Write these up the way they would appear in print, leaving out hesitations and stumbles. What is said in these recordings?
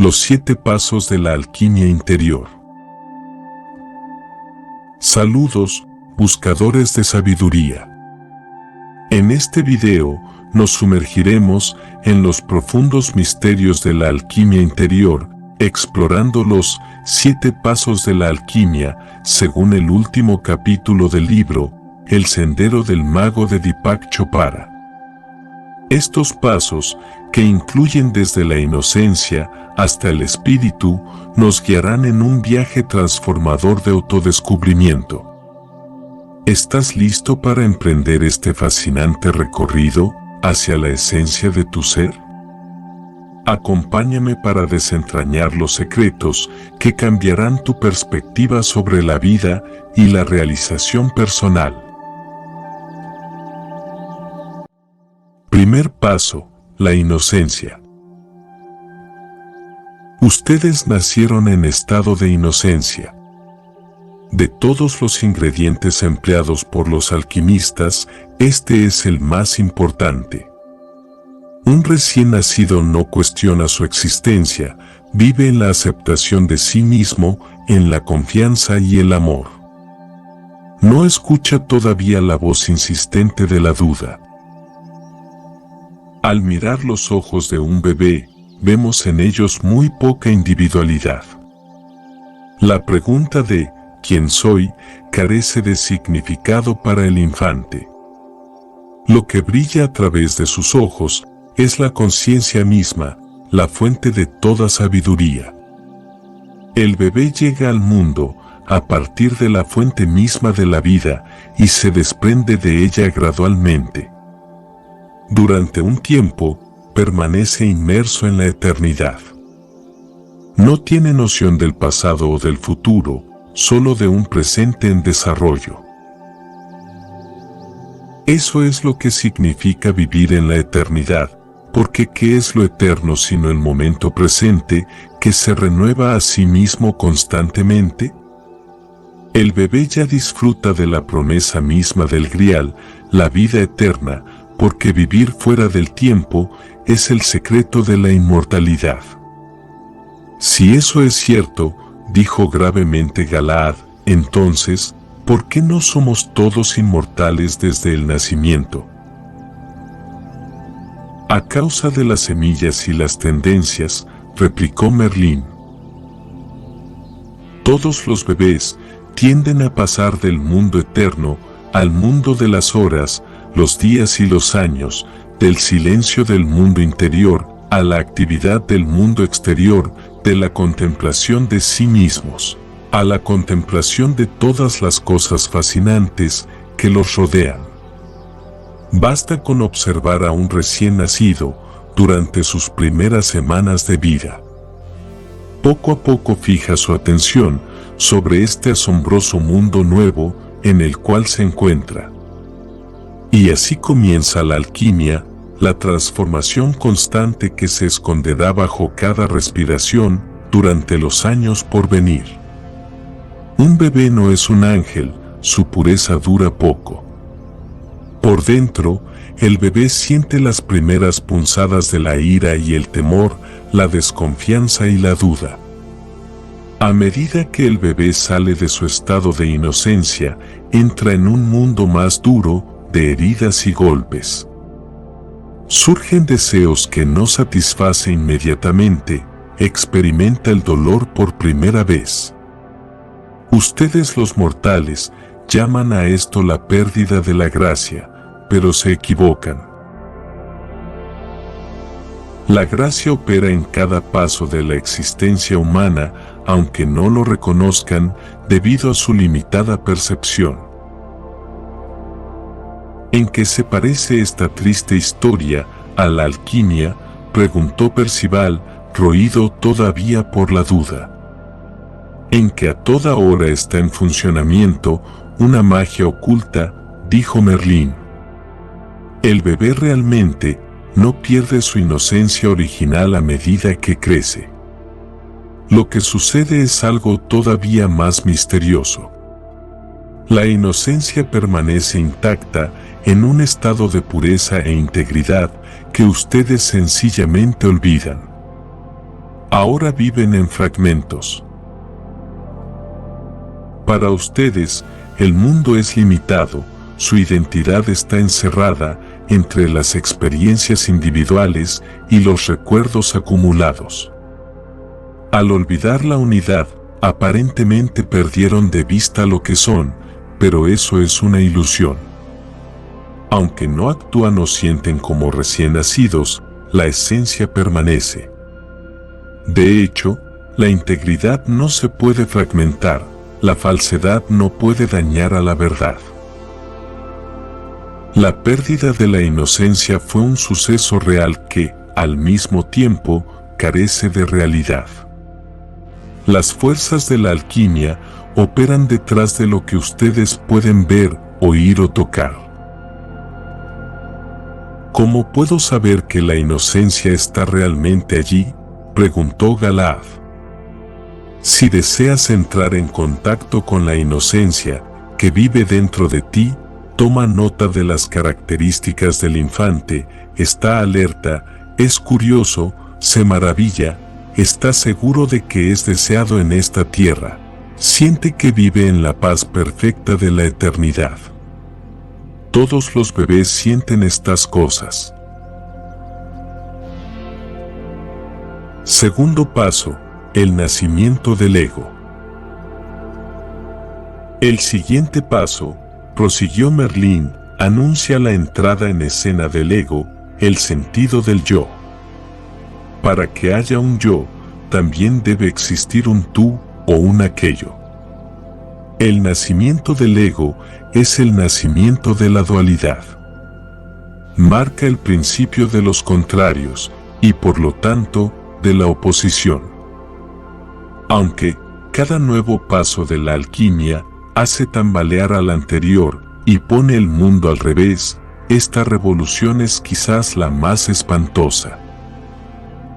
Los 7 pasos de la alquimia interior. Saludos, buscadores de sabiduría. En este video, nos sumergiremos en los profundos misterios de la alquimia interior, explorando los 7 pasos de la alquimia, según el último capítulo del libro, El Sendero del Mago de Deepak Chopra. Estos pasos, que incluyen desde la inocencia hasta el espíritu, nos guiarán en un viaje transformador de autodescubrimiento. ¿Estás listo para emprender este fascinante recorrido hacia la esencia de tu ser? Acompáñame para desentrañar los secretos que cambiarán tu perspectiva sobre la vida y la realización personal. Primer paso, la inocencia. Ustedes nacieron en estado de inocencia. De todos los ingredientes empleados por los alquimistas, este es el más importante. Un recién nacido no cuestiona su existencia, vive en la aceptación de sí mismo, en la confianza y el amor. No escucha todavía la voz insistente de la duda. Al mirar los ojos de un bebé, vemos en ellos muy poca individualidad. La pregunta de ¿quién soy? Carece de significado para el infante. Lo que brilla a través de sus ojos es la conciencia misma, la fuente de toda sabiduría. El bebé llega al mundo a partir de la fuente misma de la vida y se desprende de ella gradualmente. Durante un tiempo, permanece inmerso en la eternidad. No tiene noción del pasado o del futuro, solo de un presente en desarrollo. Eso es lo que significa vivir en la eternidad, porque ¿qué es lo eterno sino el momento presente que se renueva a sí mismo constantemente? El bebé ya disfruta de la promesa misma del Grial, la vida eterna, porque vivir fuera del tiempo es el secreto de la inmortalidad. Si eso es cierto, dijo gravemente Galaad, entonces, ¿por qué no somos todos inmortales desde el nacimiento? A causa de las semillas y las tendencias, replicó Merlín. Todos los bebés tienden a pasar del mundo eterno al mundo de las horas, los días y los años, del silencio del mundo interior a la actividad del mundo exterior, de la contemplación de sí mismos, a la contemplación de todas las cosas fascinantes que los rodean. Basta con observar a un recién nacido durante sus primeras semanas de vida. Poco a poco fija su atención sobre este asombroso mundo nuevo en el cual se encuentra. Y así comienza la alquimia, la transformación constante que se esconderá bajo cada respiración durante los años por venir. Un bebé no es un ángel, su pureza dura poco. Por dentro, el bebé siente las primeras punzadas de la ira y el temor, la desconfianza y la duda. A medida que el bebé sale de su estado de inocencia, entra en un mundo más duro, de heridas y golpes. Surgen deseos que no satisface inmediatamente, experimenta el dolor por primera vez. Ustedes los mortales llaman a esto la pérdida de la gracia, pero se equivocan. La gracia opera en cada paso de la existencia humana, aunque no lo reconozcan debido a su limitada percepción. ¿En qué se parece esta triste historia a la alquimia?, preguntó Percival, roído todavía por la duda. En que a toda hora está en funcionamiento una magia oculta, dijo Merlín. El bebé realmente no pierde su inocencia original a medida que crece. Lo que sucede es algo todavía más misterioso. La inocencia permanece intacta en un estado de pureza e integridad que ustedes sencillamente olvidan. Ahora viven en fragmentos. Para ustedes, el mundo es limitado, su identidad está encerrada entre las experiencias individuales y los recuerdos acumulados. Al olvidar la unidad, aparentemente perdieron de vista lo que son, pero eso es una ilusión. Aunque no actúan o sienten como recién nacidos, la esencia permanece. De hecho, la integridad no se puede fragmentar, la falsedad no puede dañar a la verdad. La pérdida de la inocencia fue un suceso real que, al mismo tiempo, carece de realidad. Las fuerzas de la alquimia operan detrás de lo que ustedes pueden ver, oír o tocar. ¿Cómo puedo saber que la inocencia está realmente allí?, preguntó Galaad. Si deseas entrar en contacto con la inocencia que vive dentro de ti, toma nota de las características del infante, está alerta, es curioso, se maravilla, está seguro de que es deseado en esta tierra, siente que vive en la paz perfecta de la eternidad. Todos los bebés sienten estas cosas. Segundo paso, el nacimiento del ego. El siguiente paso, prosiguió Merlín, anuncia la entrada en escena del ego, el sentido del yo. Para que haya un yo, también debe existir un tú o un aquello. El nacimiento del ego es el nacimiento de la dualidad. Marca el principio de los contrarios y por lo tanto de la oposición. Aunque cada nuevo paso de la alquimia hace tambalear al anterior y pone el mundo al revés, esta revolución es quizás la más espantosa.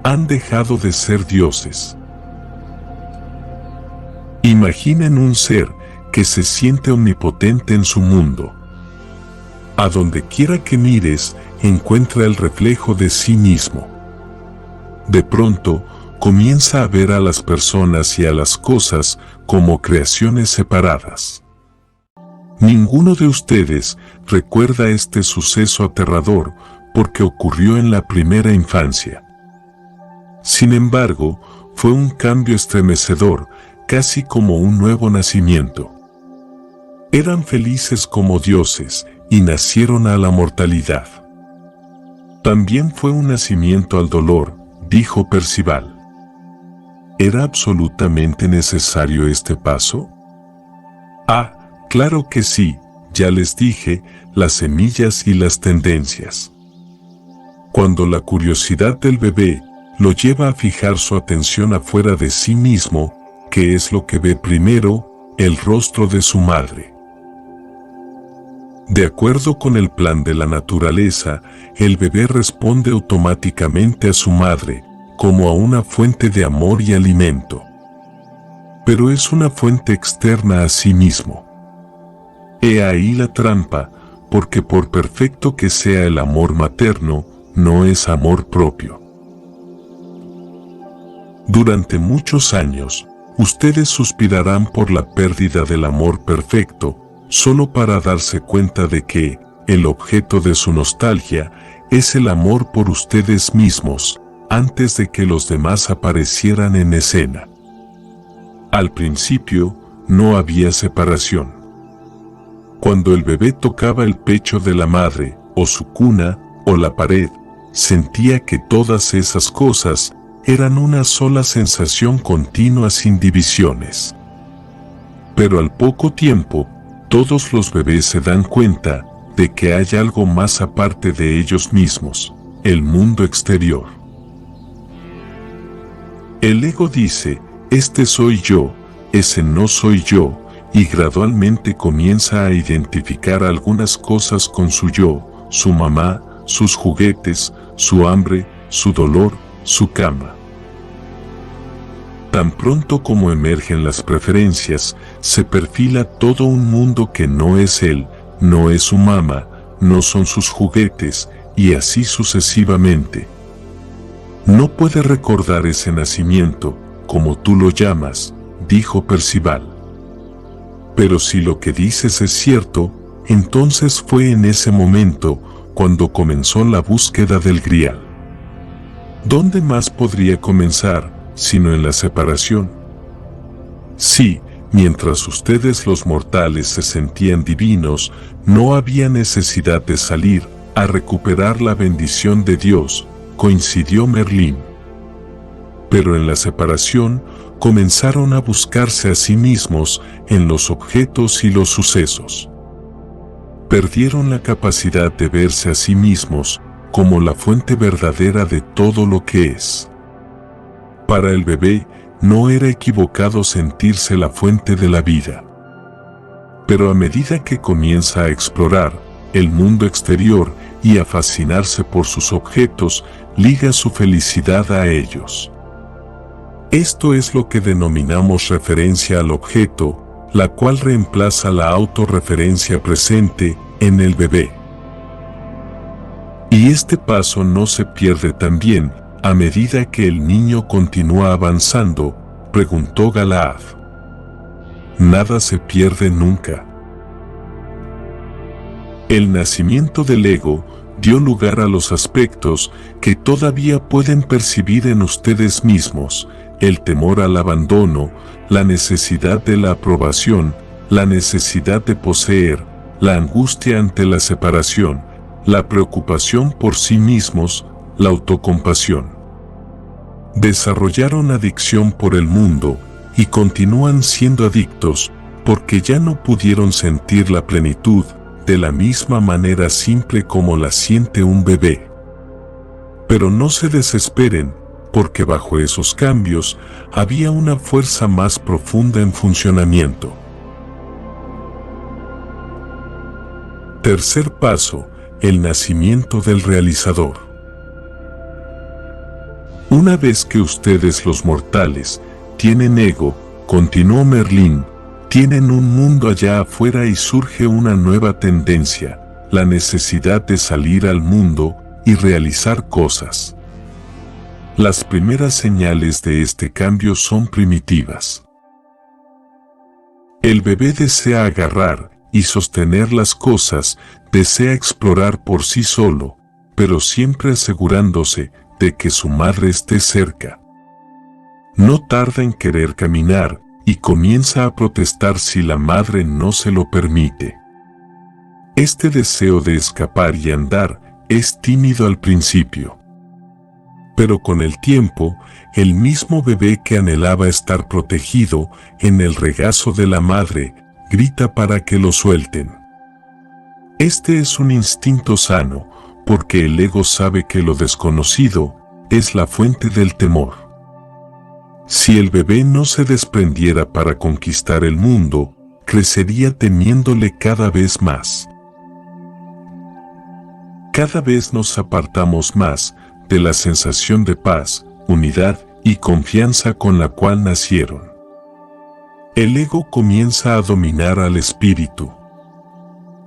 Han dejado de ser dioses. Imaginen un ser que se siente omnipotente en su mundo. A donde quiera que mires, encuentra el reflejo de sí mismo. De pronto, comienza a ver a las personas y a las cosas como creaciones separadas. Ninguno de ustedes recuerda este suceso aterrador porque ocurrió en la primera infancia. Sin embargo, fue un cambio estremecedor, casi como un nuevo nacimiento. Eran felices como dioses y nacieron a la mortalidad. También fue un nacimiento al dolor, dijo Percival. ¿Era absolutamente necesario este paso? Ah, claro que sí, ya les dije, las semillas y las tendencias. Cuando la curiosidad del bebé lo lleva a fijar su atención afuera de sí mismo, ¿qué es lo que ve primero? El rostro de su madre. De acuerdo con el plan de la naturaleza, el bebé responde automáticamente a su madre, como a una fuente de amor y alimento. Pero es una fuente externa a sí mismo. He ahí la trampa, porque por perfecto que sea el amor materno, no es amor propio. Durante muchos años, ustedes suspirarán por la pérdida del amor perfecto, solo para darse cuenta de que el objeto de su nostalgia es el amor por ustedes mismos, antes de que los demás aparecieran en escena. Al principio, no había separación. Cuando el bebé tocaba el pecho de la madre, o su cuna, o la pared, sentía que todas esas cosas eran una sola sensación continua sin divisiones. Pero al poco tiempo, todos los bebés se dan cuenta de que hay algo más aparte de ellos mismos, el mundo exterior. El ego dice, este soy yo, ese no soy yo, y gradualmente comienza a identificar algunas cosas con su yo, su mamá, sus juguetes, su hambre, su dolor, su cama. Tan pronto como emergen las preferencias, se perfila todo un mundo que no es él, no es su mamá, no son sus juguetes, y así sucesivamente. No puede recordar ese nacimiento, como tú lo llamas, dijo Percival. Pero si lo que dices es cierto, entonces fue en ese momento cuando comenzó la búsqueda del Grial. ¿Dónde más podría comenzar, sino en la separación? Sí, mientras ustedes los mortales se sentían divinos, no había necesidad de salir a recuperar la bendición de Dios, coincidió Merlín. Pero en la separación comenzaron a buscarse a sí mismos en los objetos y los sucesos. Perdieron la capacidad de verse a sí mismos como la fuente verdadera de todo lo que es. Para el bebé, no era equivocado sentirse la fuente de la vida. Pero a medida que comienza a explorar el mundo exterior y a fascinarse por sus objetos, liga su felicidad a ellos. Esto es lo que denominamos referencia al objeto, la cual reemplaza la autorreferencia presente en el bebé. Y este paso no se pierde también a medida que el niño continúa avanzando, preguntó Galaad. Nada se pierde nunca. El nacimiento del ego dio lugar a los aspectos que todavía pueden percibir en ustedes mismos: el temor al abandono, la necesidad de la aprobación, la necesidad de poseer, la angustia ante la separación, la preocupación por sí mismos, la autocompasión. Desarrollaron adicción por el mundo y continúan siendo adictos porque ya no pudieron sentir la plenitud de la misma manera simple como la siente un bebé. Pero no se desesperen, porque bajo esos cambios había una fuerza más profunda en funcionamiento. Tercer paso: el nacimiento del realizador. Una vez que ustedes los mortales tienen ego, continuó Merlín, tienen un mundo allá afuera y surge una nueva tendencia, la necesidad de salir al mundo y realizar cosas. Las primeras señales de este cambio son primitivas. El bebé desea agarrar y sostener las cosas, desea explorar por sí solo, pero siempre asegurándose de que su madre esté cerca. No tarda en querer caminar y comienza a protestar si la madre no se lo permite. Este deseo de escapar y andar es tímido al principio. Pero con el tiempo, el mismo bebé que anhelaba estar protegido en el regazo de la madre, grita para que lo suelten. Este es un instinto sano, porque el ego sabe que lo desconocido es la fuente del temor. Si el bebé no se desprendiera para conquistar el mundo, crecería temiéndole cada vez más. Cada vez nos apartamos más de la sensación de paz, unidad y confianza con la cual nacieron. El ego comienza a dominar al espíritu.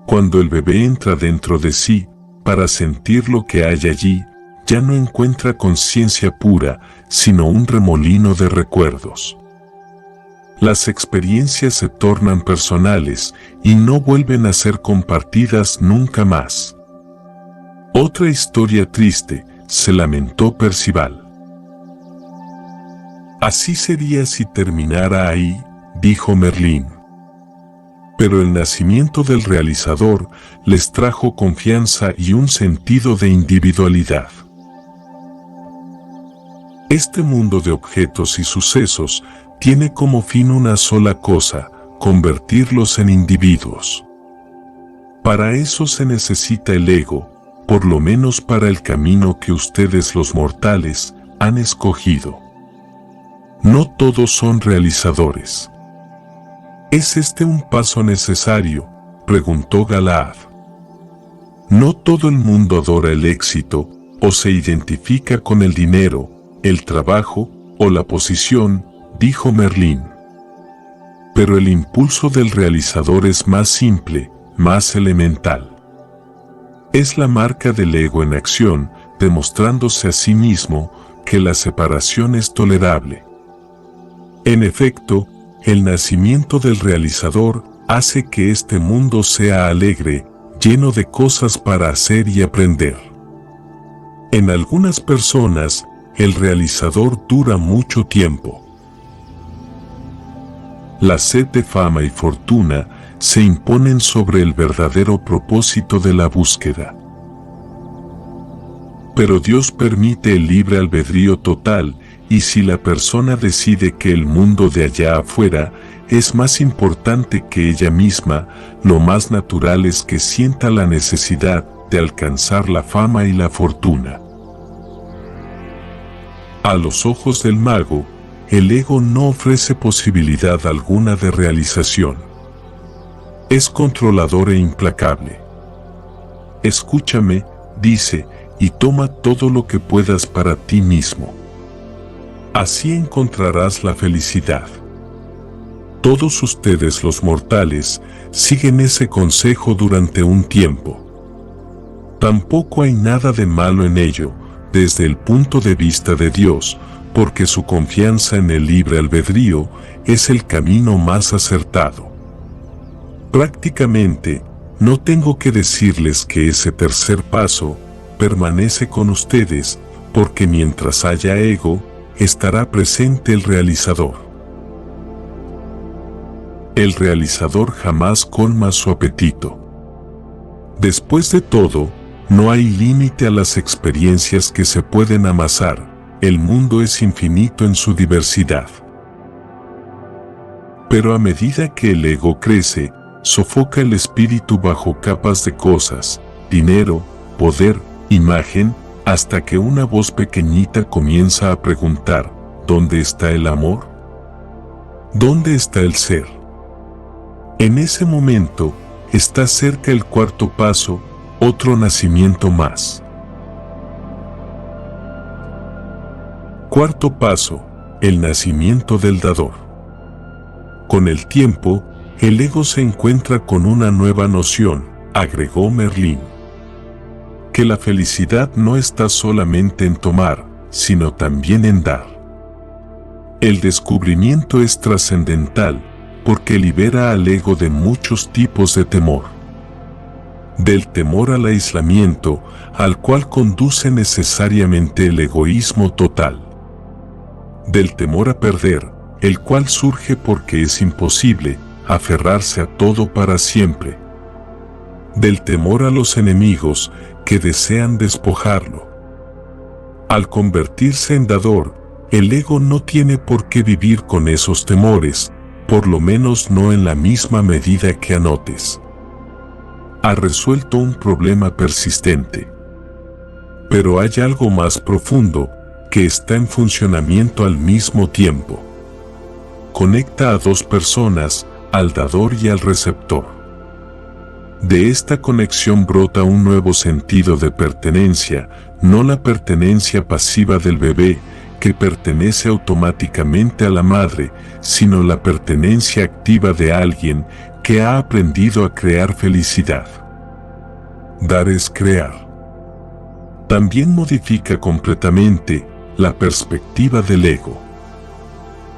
Cuando el bebé entra dentro de sí, para sentir lo que hay allí, ya no encuentra conciencia pura, sino un remolino de recuerdos. Las experiencias se tornan personales y no vuelven a ser compartidas nunca más. Otra historia triste, se lamentó Percival. Así sería si terminara ahí, dijo Merlín. Pero el nacimiento del realizador les trajo confianza y un sentido de individualidad. Este mundo de objetos y sucesos tiene como fin una sola cosa: convertirlos en individuos. Para eso se necesita el ego, por lo menos para el camino que ustedes los mortales han escogido. No todos son realizadores. ¿Es este un paso necesario?, preguntó Galaad. No todo el mundo adora el éxito, o se identifica con el dinero, el trabajo o la posición, dijo Merlín. Pero el impulso del realizador es más simple, más elemental. Es la marca del ego en acción, demostrándose a sí mismo que la separación es tolerable. En efecto, el nacimiento del realizador hace que este mundo sea alegre, lleno de cosas para hacer y aprender. En algunas personas, el realizador dura mucho tiempo. La sed de fama y fortuna se imponen sobre el verdadero propósito de la búsqueda. Pero Dios permite el libre albedrío total, y si la persona decide que el mundo de allá afuera es más importante que ella misma, lo más natural es que sienta la necesidad de alcanzar la fama y la fortuna. A los ojos del mago, el ego no ofrece posibilidad alguna de realización. Es controlador e implacable. Escúchame, dice, y toma todo lo que puedas para ti mismo. Así encontrarás la felicidad. Todos ustedes los mortales siguen ese consejo durante un tiempo. Tampoco hay nada de malo en ello, desde el punto de vista de Dios, porque su confianza en el libre albedrío es el camino más acertado. Prácticamente, no tengo que decirles que ese tercer paso permanece con ustedes, porque mientras haya ego, estará presente el realizador. El realizador jamás colma su apetito. Después de todo, no hay límite a las experiencias que se pueden amasar, el mundo es infinito en su diversidad. Pero a medida que el ego crece, sofoca el espíritu bajo capas de cosas, dinero, poder, imagen, hasta que una voz pequeñita comienza a preguntar, ¿dónde está el amor? ¿Dónde está el ser? En ese momento, está cerca el cuarto paso, otro nacimiento más. Cuarto paso, el nacimiento del dador. Con el tiempo, el ego se encuentra con una nueva noción, agregó Merlín. Que la felicidad no está solamente en tomar, sino también en dar. El descubrimiento es trascendental, porque libera al ego de muchos tipos de temor. Del temor al aislamiento, al cual conduce necesariamente el egoísmo total. Del temor a perder, el cual surge porque es imposible aferrarse a todo para siempre. Del temor a los enemigos que desean despojarlo. Al convertirse en dador, el ego no tiene por qué vivir con esos temores, por lo menos no en la misma medida que anotes. Ha resuelto un problema persistente. Pero hay algo más profundo, que está en funcionamiento al mismo tiempo. Conecta a dos personas, al dador y al receptor. De esta conexión brota un nuevo sentido de pertenencia, no la pertenencia pasiva del bebé, que pertenece automáticamente a la madre, sino la pertenencia activa de alguien que ha aprendido a crear felicidad. Dar es crear. También modifica completamente la perspectiva del ego.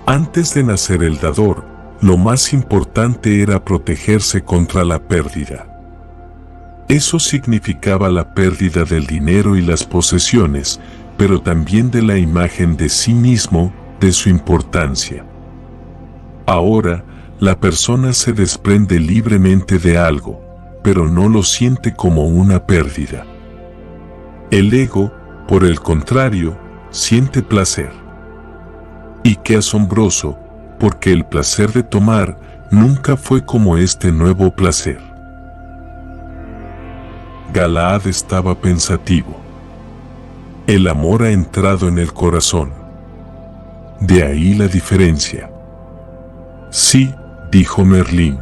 Antes de nacer el dador, lo más importante era protegerse contra la pérdida. Eso significaba la pérdida del dinero y las posesiones, pero también de la imagen de sí mismo, de su importancia. Ahora, la persona se desprende libremente de algo, pero no lo siente como una pérdida. El ego, por el contrario, siente placer. Y qué asombroso, porque el placer de tomar nunca fue como este nuevo placer. Galaad estaba pensativo. El amor ha entrado en el corazón. De ahí la diferencia. Sí, dijo Merlín.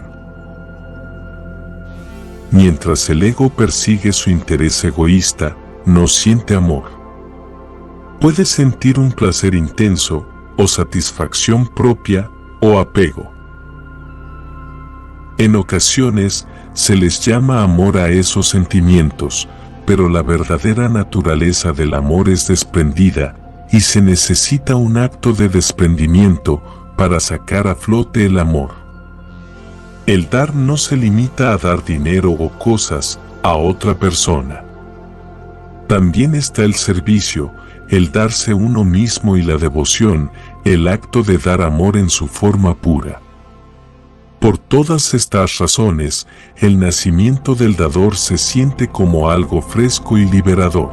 Mientras el ego persigue su interés egoísta, no siente amor. Puede sentir un placer intenso, o satisfacción propia, o apego. En ocasiones, se les llama amor a esos sentimientos, pero la verdadera naturaleza del amor es desprendida, y se necesita un acto de desprendimiento para sacar a flote el amor. El dar no se limita a dar dinero o cosas a otra persona. También está el servicio, el darse uno mismo y la devoción, el acto de dar amor en su forma pura. Por todas estas razones, el nacimiento del dador se siente como algo fresco y liberador.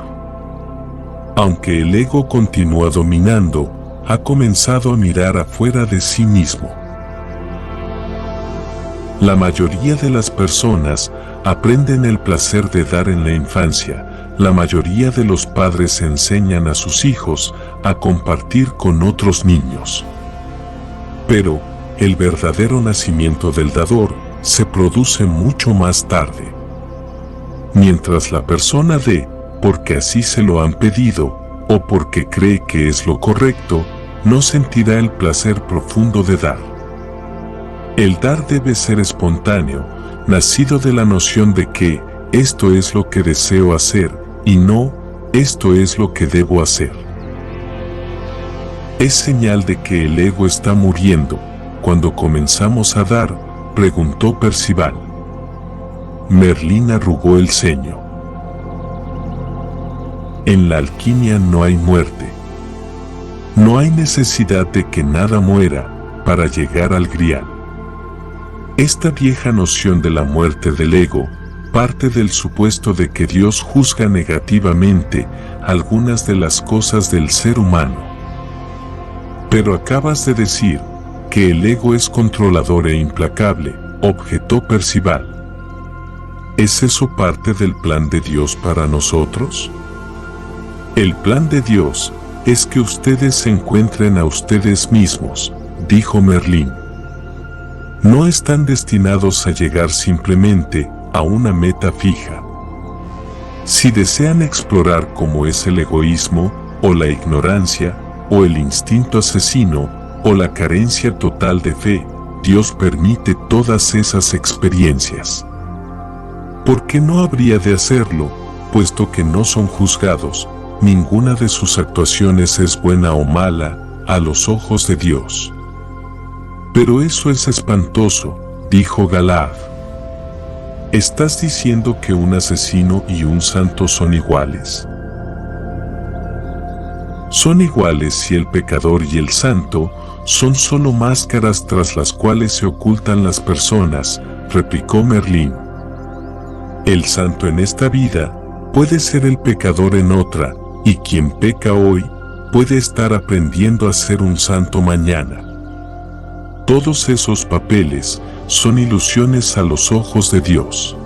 Aunque el ego continúa dominando, ha comenzado a mirar afuera de sí mismo. La mayoría de las personas aprenden el placer de dar en la infancia. La mayoría de los padres enseñan a sus hijos a compartir con otros niños. Pero, el verdadero nacimiento del dador se produce mucho más tarde. Mientras la persona dé, porque así se lo han pedido, o porque cree que es lo correcto, no sentirá el placer profundo de dar. El dar debe ser espontáneo, nacido de la noción de que esto es lo que deseo hacer, y no, esto es lo que debo hacer. Es señal de que el ego está muriendo. Cuando comenzamos a dar, preguntó Percival. Merlín arrugó el ceño. En la alquimia no hay muerte. No hay necesidad de que nada muera para llegar al grial. Esta vieja noción de la muerte del ego parte del supuesto de que Dios juzga negativamente algunas de las cosas del ser humano. Pero acabas de decir que el ego es controlador e implacable, objetó Percival. ¿Es eso parte del plan de Dios para nosotros? El plan de Dios es que ustedes se encuentren a ustedes mismos, dijo Merlín. No están destinados a llegar simplemente a una meta fija. Si desean explorar cómo es el egoísmo, o la ignorancia, o el instinto asesino, o la carencia total de fe, Dios permite todas esas experiencias. ¿Por qué no habría de hacerlo, puesto que no son juzgados? Ninguna de sus actuaciones es buena o mala a los ojos de Dios. Pero eso es espantoso, dijo Galaad. ¿Estás diciendo que un asesino y un santo son iguales? Son iguales si el pecador y el santo son solo máscaras tras las cuales se ocultan las personas, replicó Merlín. El santo en esta vida puede ser el pecador en otra, y quien peca hoy puede estar aprendiendo a ser un santo mañana. Todos esos papeles son ilusiones a los ojos de Dios.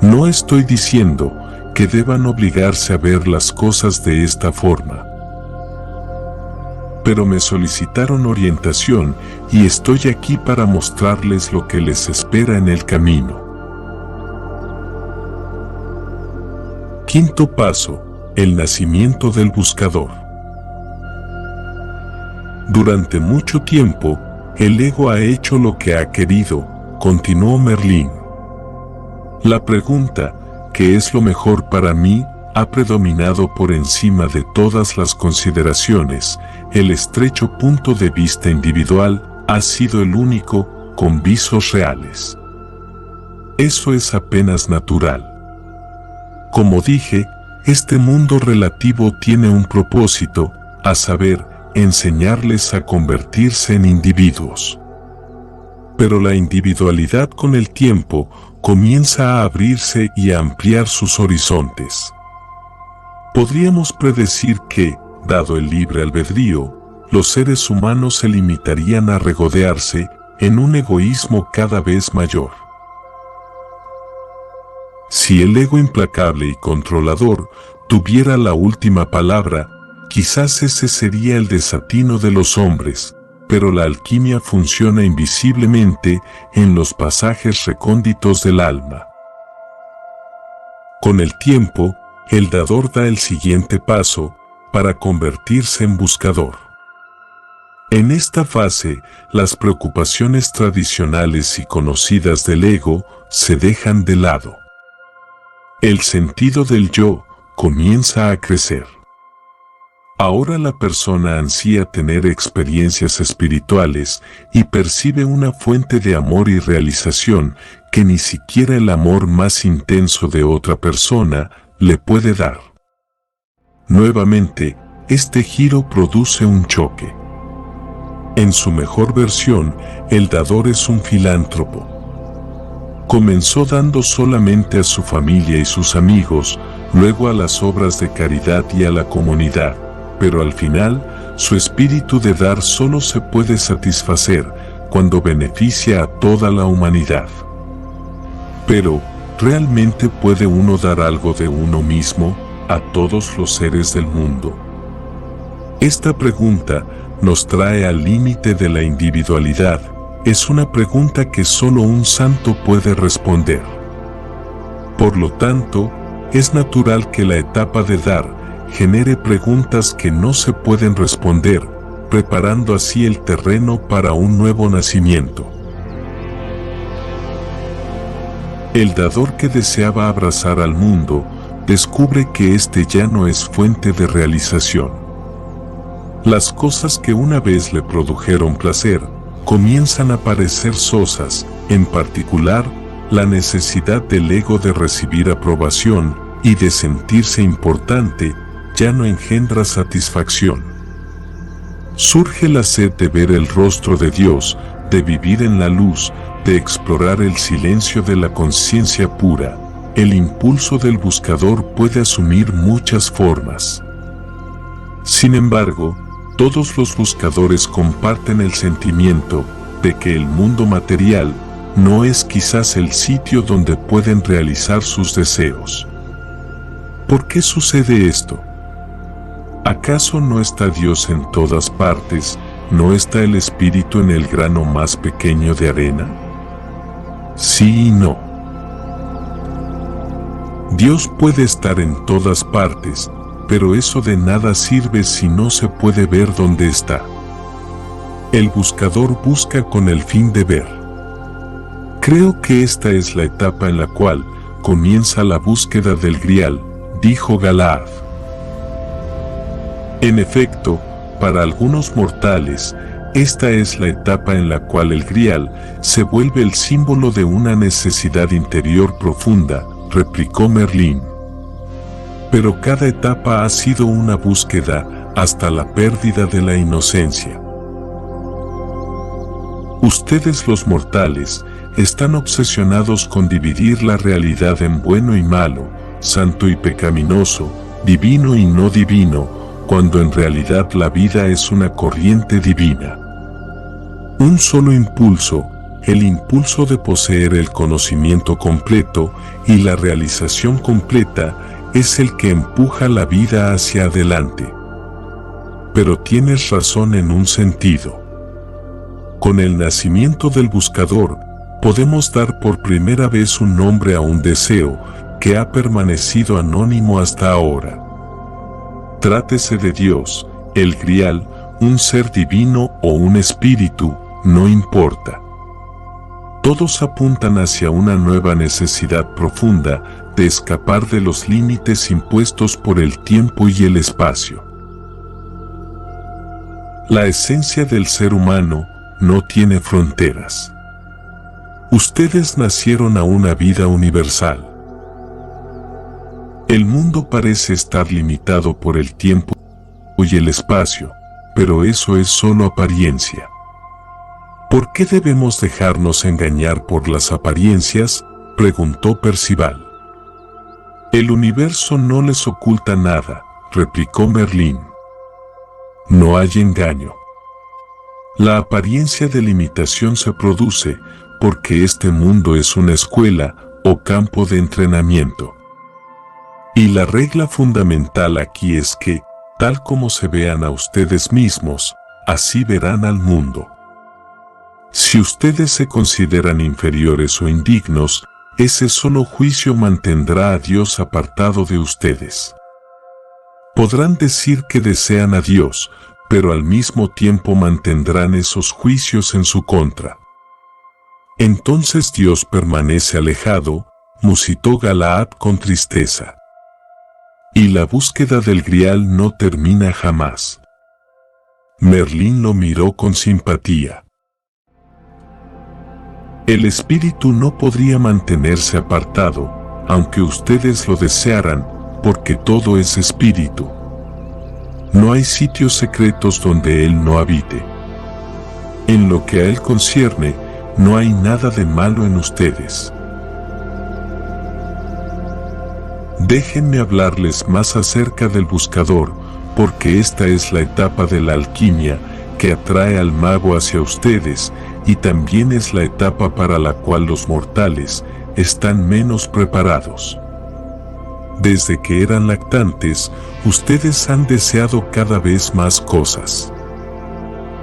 No estoy diciendo que deban obligarse a ver las cosas de esta forma. Pero me solicitaron orientación y estoy aquí para mostrarles lo que les espera en el camino. Quinto paso: el nacimiento del buscador. Durante mucho tiempo, el ego ha hecho lo que ha querido, continuó Merlín. La pregunta, ¿qué es lo mejor para mí?, ha predominado por encima de todas las consideraciones. El estrecho punto de vista individual ha sido el único, con visos reales. Eso es apenas natural. Como dije, este mundo relativo tiene un propósito, a saber, enseñarles a convertirse en individuos. Pero la individualidad con el tiempo comienza a abrirse y a ampliar sus horizontes. Podríamos predecir que, dado el libre albedrío, los seres humanos se limitarían a regodearse en un egoísmo cada vez mayor. Si el ego implacable y controlador tuviera la última palabra, quizás ese sería el desatino de los hombres, pero la alquimia funciona invisiblemente en los pasajes recónditos del alma. Con el tiempo, el dador da el siguiente paso para convertirse en buscador. En esta fase, las preocupaciones tradicionales y conocidas del ego se dejan de lado. El sentido del yo comienza a crecer. Ahora la persona ansía tener experiencias espirituales y percibe una fuente de amor y realización que ni siquiera el amor más intenso de otra persona le puede dar. Nuevamente, este giro produce un choque. En su mejor versión, el dador es un filántropo. Comenzó dando solamente a su familia y sus amigos, luego a las obras de caridad y a la comunidad, pero al final, su espíritu de dar solo se puede satisfacer cuando beneficia a toda la humanidad. Pero, ¿realmente puede uno dar algo de uno mismo a todos los seres del mundo? Esta pregunta nos trae al límite de la individualidad. Es una pregunta que solo un santo puede responder. Por lo tanto, es natural que la etapa de dar genere preguntas que no se pueden responder, preparando así el terreno para un nuevo nacimiento. El dador que deseaba abrazar al mundo, descubre que éste ya no es fuente de realización. Las cosas que una vez le produjeron placer, comienzan a parecer sosas, en particular, la necesidad del ego de recibir aprobación y de sentirse importante, ya no engendra satisfacción. Surge la sed de ver el rostro de Dios, de vivir en la luz, de explorar el silencio de la conciencia pura. El impulso del buscador puede asumir muchas formas. Sin embargo, todos los buscadores comparten el sentimiento de que el mundo material no es quizás el sitio donde pueden realizar sus deseos. ¿Por qué sucede esto? ¿Acaso no está Dios en todas partes? ¿No está el Espíritu en el grano más pequeño de arena? Sí y no. Dios puede estar en todas partes, pero eso de nada sirve si no se puede ver dónde está. El buscador busca con el fin de ver. Creo que esta es la etapa en la cual comienza la búsqueda del Grial, dijo Galaad. En efecto, para algunos mortales, esta es la etapa en la cual el Grial se vuelve el símbolo de una necesidad interior profunda, replicó Merlín. Pero cada etapa ha sido una búsqueda hasta la pérdida de la inocencia. Ustedes los mortales están obsesionados con dividir la realidad en bueno y malo, santo y pecaminoso, divino y no divino, cuando en realidad la vida es una corriente divina. Un solo impulso, el impulso de poseer el conocimiento completo y la realización completa, es el que empuja la vida hacia adelante. Pero tienes razón en un sentido. Con el nacimiento del buscador, podemos dar por primera vez un nombre a un deseo que ha permanecido anónimo hasta ahora. Trátese de Dios, el Grial, un ser divino o un espíritu, no importa. Todos apuntan hacia una nueva necesidad profunda de escapar de los límites impuestos por el tiempo y el espacio. La esencia del ser humano no tiene fronteras. Ustedes nacieron a una vida universal. El mundo parece estar limitado por el tiempo y el espacio, pero eso es solo apariencia. ¿Por qué debemos dejarnos engañar por las apariencias?, preguntó Percival. El universo no les oculta nada, replicó Merlín. No hay engaño. La apariencia de limitación se produce porque este mundo es una escuela o campo de entrenamiento. Y la regla fundamental aquí es que, tal como se vean a ustedes mismos, así verán al mundo. Si ustedes se consideran inferiores o indignos, ese solo juicio mantendrá a Dios apartado de ustedes. Podrán decir que desean a Dios, pero al mismo tiempo mantendrán esos juicios en su contra. Entonces Dios permanece alejado, musitó Galaad con tristeza. Y la búsqueda del Grial no termina jamás. Merlín lo miró con simpatía. El espíritu no podría mantenerse apartado, aunque ustedes lo desearan, porque todo es espíritu. No hay sitios secretos donde él no habite. En lo que a él concierne, no hay nada de malo en ustedes. Déjenme hablarles más acerca del buscador, porque esta es la etapa de la alquimia que atrae al mago hacia ustedes, y también es la etapa para la cual los mortales están menos preparados. Desde que eran lactantes, ustedes han deseado cada vez más cosas.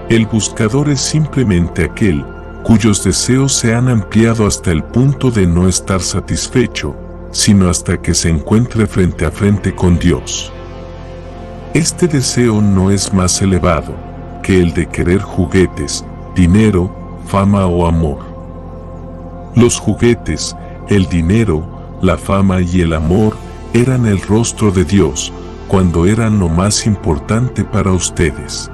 El buscador es simplemente aquel cuyos deseos se han ampliado hasta el punto de no estar satisfecho, sino hasta que se encuentre frente a frente con Dios. Este deseo no es más elevado que el de querer juguetes, dinero, fama o amor. Los juguetes, el dinero, la fama y el amor eran el rostro de Dios cuando eran lo más importante para ustedes.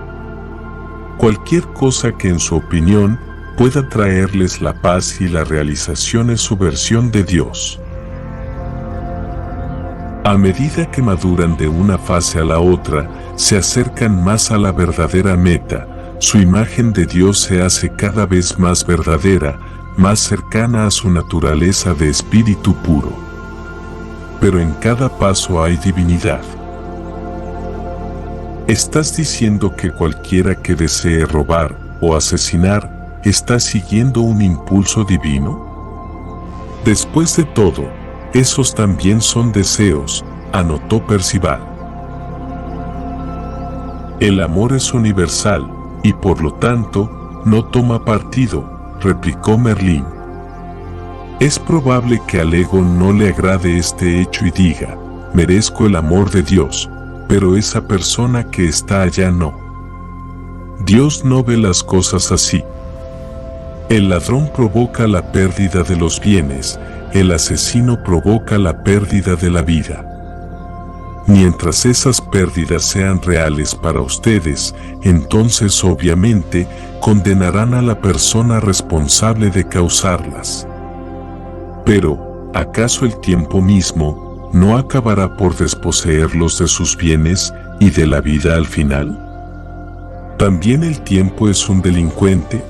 Cualquier cosa que en su opinión pueda traerles la paz y la realización es su versión de Dios. A medida que maduran de una fase a la otra, se acercan más a la verdadera meta, su imagen de Dios se hace cada vez más verdadera, más cercana a su naturaleza de espíritu puro. Pero en cada paso hay divinidad. ¿Estás diciendo que cualquiera que desee robar o asesinar está siguiendo un impulso divino? Después de todo, esos también son deseos, anotó Percival. El amor es universal, y por lo tanto, no toma partido, replicó Merlín. Es probable que al ego no le agrade este hecho y diga, merezco el amor de Dios, pero esa persona que está allá no. Dios no ve las cosas así. El ladrón provoca la pérdida de los bienes, el asesino provoca la pérdida de la vida. Mientras esas pérdidas sean reales para ustedes, entonces obviamente condenarán a la persona responsable de causarlas. Pero, ¿acaso el tiempo mismo no acabará por desposeerlos de sus bienes y de la vida al final? ¿También el tiempo es un delincuente?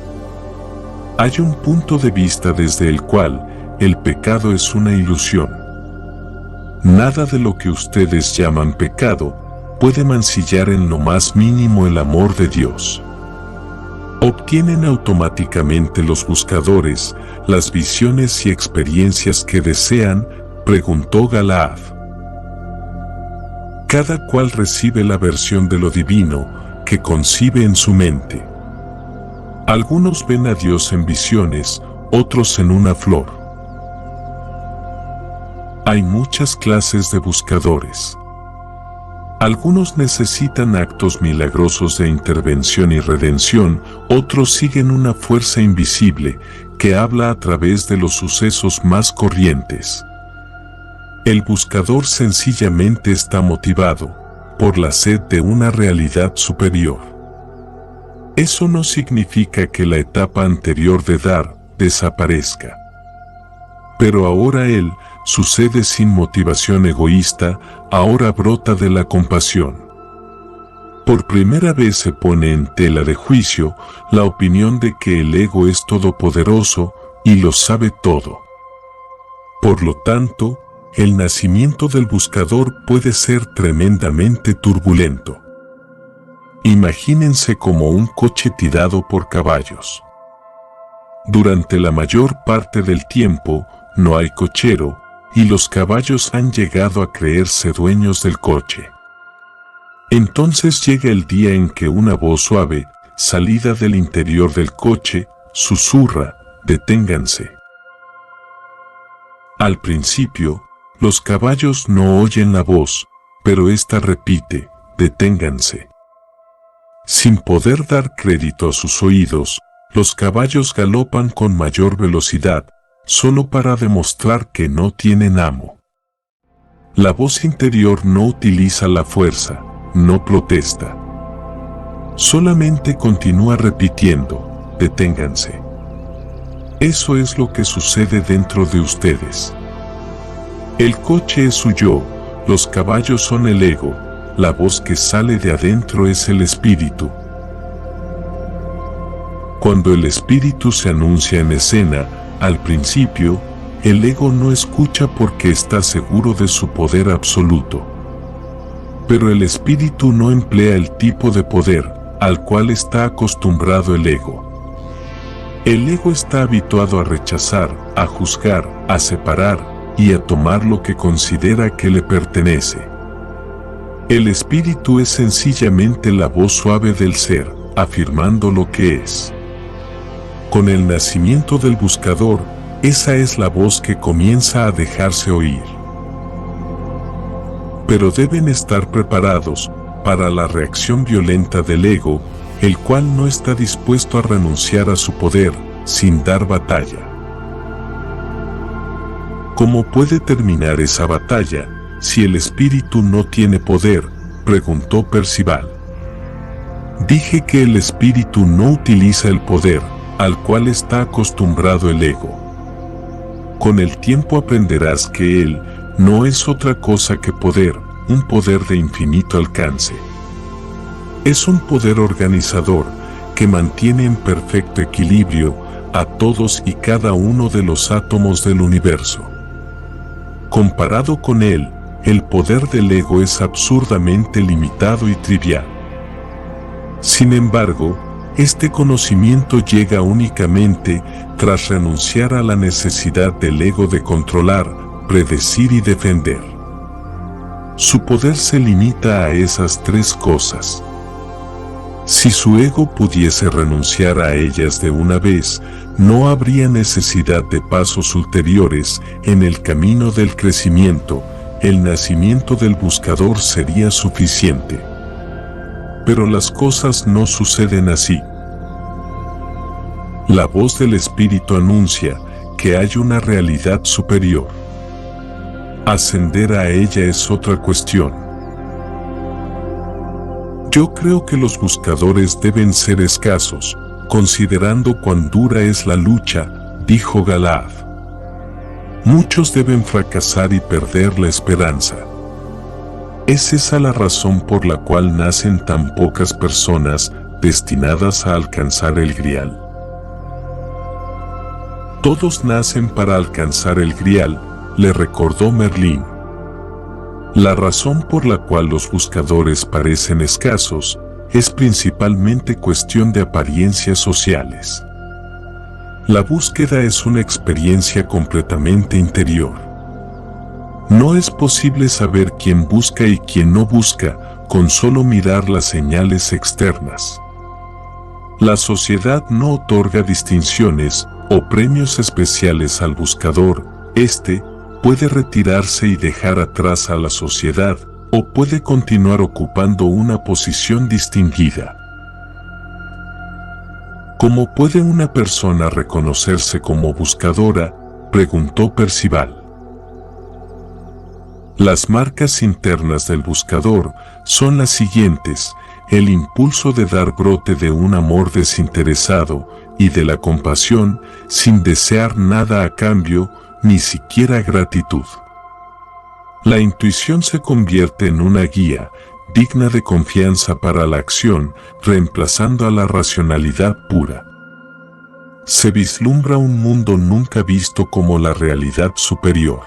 Hay un punto de vista desde el cual el pecado es una ilusión. Nada de lo que ustedes llaman pecado puede mancillar en lo más mínimo el amor de Dios. ¿Obtienen automáticamente los buscadores las visiones y experiencias que desean?, preguntó Galaad. Cada cual recibe la versión de lo divino que concibe en su mente. Algunos ven a Dios en visiones, otros en una flor. Hay muchas clases de buscadores. Algunos necesitan actos milagrosos de intervención y redención, otros siguen una fuerza invisible que habla a través de los sucesos más corrientes. El buscador sencillamente está motivado por la sed de una realidad superior. Eso no significa que la etapa anterior de dar desaparezca. Pero ahora él sucede sin motivación egoísta, ahora brota de la compasión. Por primera vez se pone en tela de juicio la opinión de que el ego es todopoderoso y lo sabe todo. Por lo tanto, el nacimiento del buscador puede ser tremendamente turbulento. Imagínense como un coche tirado por caballos. Durante la mayor parte del tiempo no hay cochero, y los caballos han llegado a creerse dueños del coche. Entonces llega el día en que una voz suave, salida del interior del coche, susurra, «Deténganse». Al principio, los caballos no oyen la voz, pero ésta repite, «Deténganse». Sin poder dar crédito a sus oídos, los caballos galopan con mayor velocidad, solo para demostrar que no tienen amo. La voz interior no utiliza la fuerza, no protesta. Solamente continúa repitiendo, deténganse. Eso es lo que sucede dentro de ustedes. El coche es su yo, los caballos son el ego, la voz que sale de adentro es el espíritu. Cuando el espíritu se anuncia en escena, al principio, el ego no escucha porque está seguro de su poder absoluto. Pero el espíritu no emplea el tipo de poder al cual está acostumbrado el ego. El ego está habituado a rechazar, a juzgar, a separar y a tomar lo que considera que le pertenece. El espíritu es sencillamente la voz suave del ser, afirmando lo que es. Con el nacimiento del buscador, esa es la voz que comienza a dejarse oír. Pero deben estar preparados para la reacción violenta del ego, el cual no está dispuesto a renunciar a su poder sin dar batalla. ¿Cómo puede terminar esa batalla si el espíritu no tiene poder?, preguntó Percival. Dije que el espíritu no utiliza el poder al cual está acostumbrado el ego. Con el tiempo aprenderás que él no es otra cosa que poder, un poder de infinito alcance. Es un poder organizador que mantiene en perfecto equilibrio a todos y cada uno de los átomos del universo. Comparado con él, el poder del ego es absurdamente limitado y trivial. Sin embargo, este conocimiento llega únicamente tras renunciar a la necesidad del ego de controlar, predecir y defender. Su poder se limita a esas tres cosas. Si su ego pudiese renunciar a ellas de una vez, no habría necesidad de pasos ulteriores en el camino del crecimiento, el nacimiento del buscador sería suficiente. Pero las cosas no suceden así. La voz del espíritu anuncia que hay una realidad superior. Ascender a ella es otra cuestión. Yo creo que los buscadores deben ser escasos, considerando cuán dura es la lucha, dijo Galaad. Muchos deben fracasar y perder la esperanza. ¿Es esa la razón por la cual nacen tan pocas personas destinadas a alcanzar el Grial? Todos nacen para alcanzar el Grial, le recordó Merlín. La razón por la cual los buscadores parecen escasos es principalmente cuestión de apariencias sociales. La búsqueda es una experiencia completamente interior. No es posible saber quién busca y quién no busca con solo mirar las señales externas. La sociedad no otorga distinciones o premios especiales al buscador. Este puede retirarse y dejar atrás a la sociedad, o puede continuar ocupando una posición distinguida. ¿Cómo puede una persona reconocerse como buscadora?, preguntó Percival. Las marcas internas del buscador son las siguientes: el impulso de dar brote de un amor desinteresado y de la compasión sin desear nada a cambio, ni siquiera gratitud. La intuición se convierte en una guía digna de confianza para la acción, reemplazando a la racionalidad pura. Se vislumbra un mundo nunca visto como la realidad superior.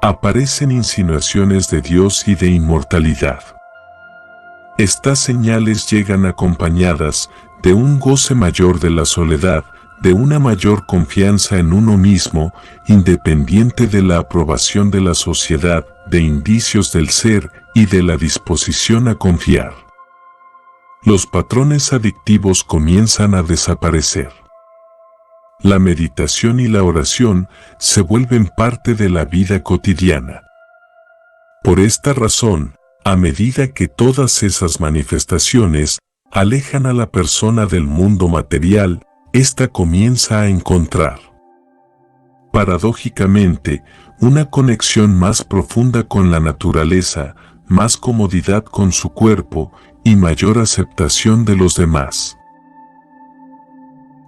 Aparecen insinuaciones de Dios y de inmortalidad. Estas señales llegan acompañadas de un goce mayor de la soledad, de una mayor confianza en uno mismo, independiente de la aprobación de la sociedad, de indicios del ser y de la disposición a confiar. Los patrones adictivos comienzan a desaparecer. La meditación y la oración se vuelven parte de la vida cotidiana. Por esta razón, a medida que todas esas manifestaciones alejan a la persona del mundo material, ésta comienza a encontrar. Paradójicamente, una conexión más profunda con la naturaleza, más comodidad con su cuerpo y mayor aceptación de los demás.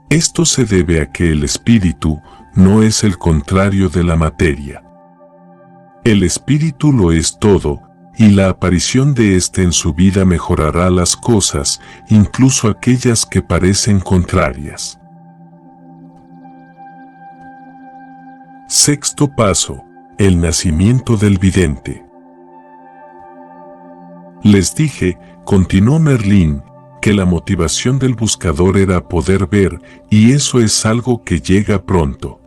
Esto se debe a que el espíritu no es el contrario de la materia. El espíritu lo es todo, y la aparición de éste en su vida mejorará las cosas, incluso aquellas que parecen contrarias. Sexto paso: el nacimiento del vidente. Les dije, continuó Merlín, que la motivación del buscador era poder ver, y eso es algo que llega pronto.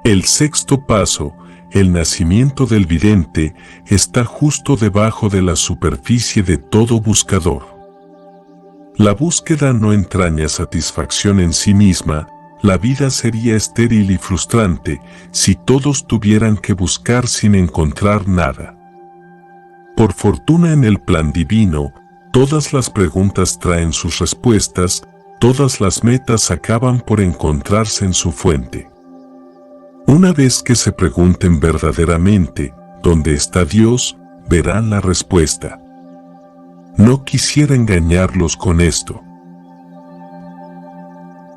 El sexto paso, el nacimiento del vidente, está justo debajo de la superficie de todo buscador. La búsqueda no entraña satisfacción en sí misma. La vida sería estéril y frustrante si todos tuvieran que buscar sin encontrar nada. Por fortuna, en el plan divino, todas las preguntas traen sus respuestas, todas las metas acaban por encontrarse en su fuente. Una vez que se pregunten verdaderamente ¿dónde está Dios?, verán la respuesta. No quisiera engañarlos con esto.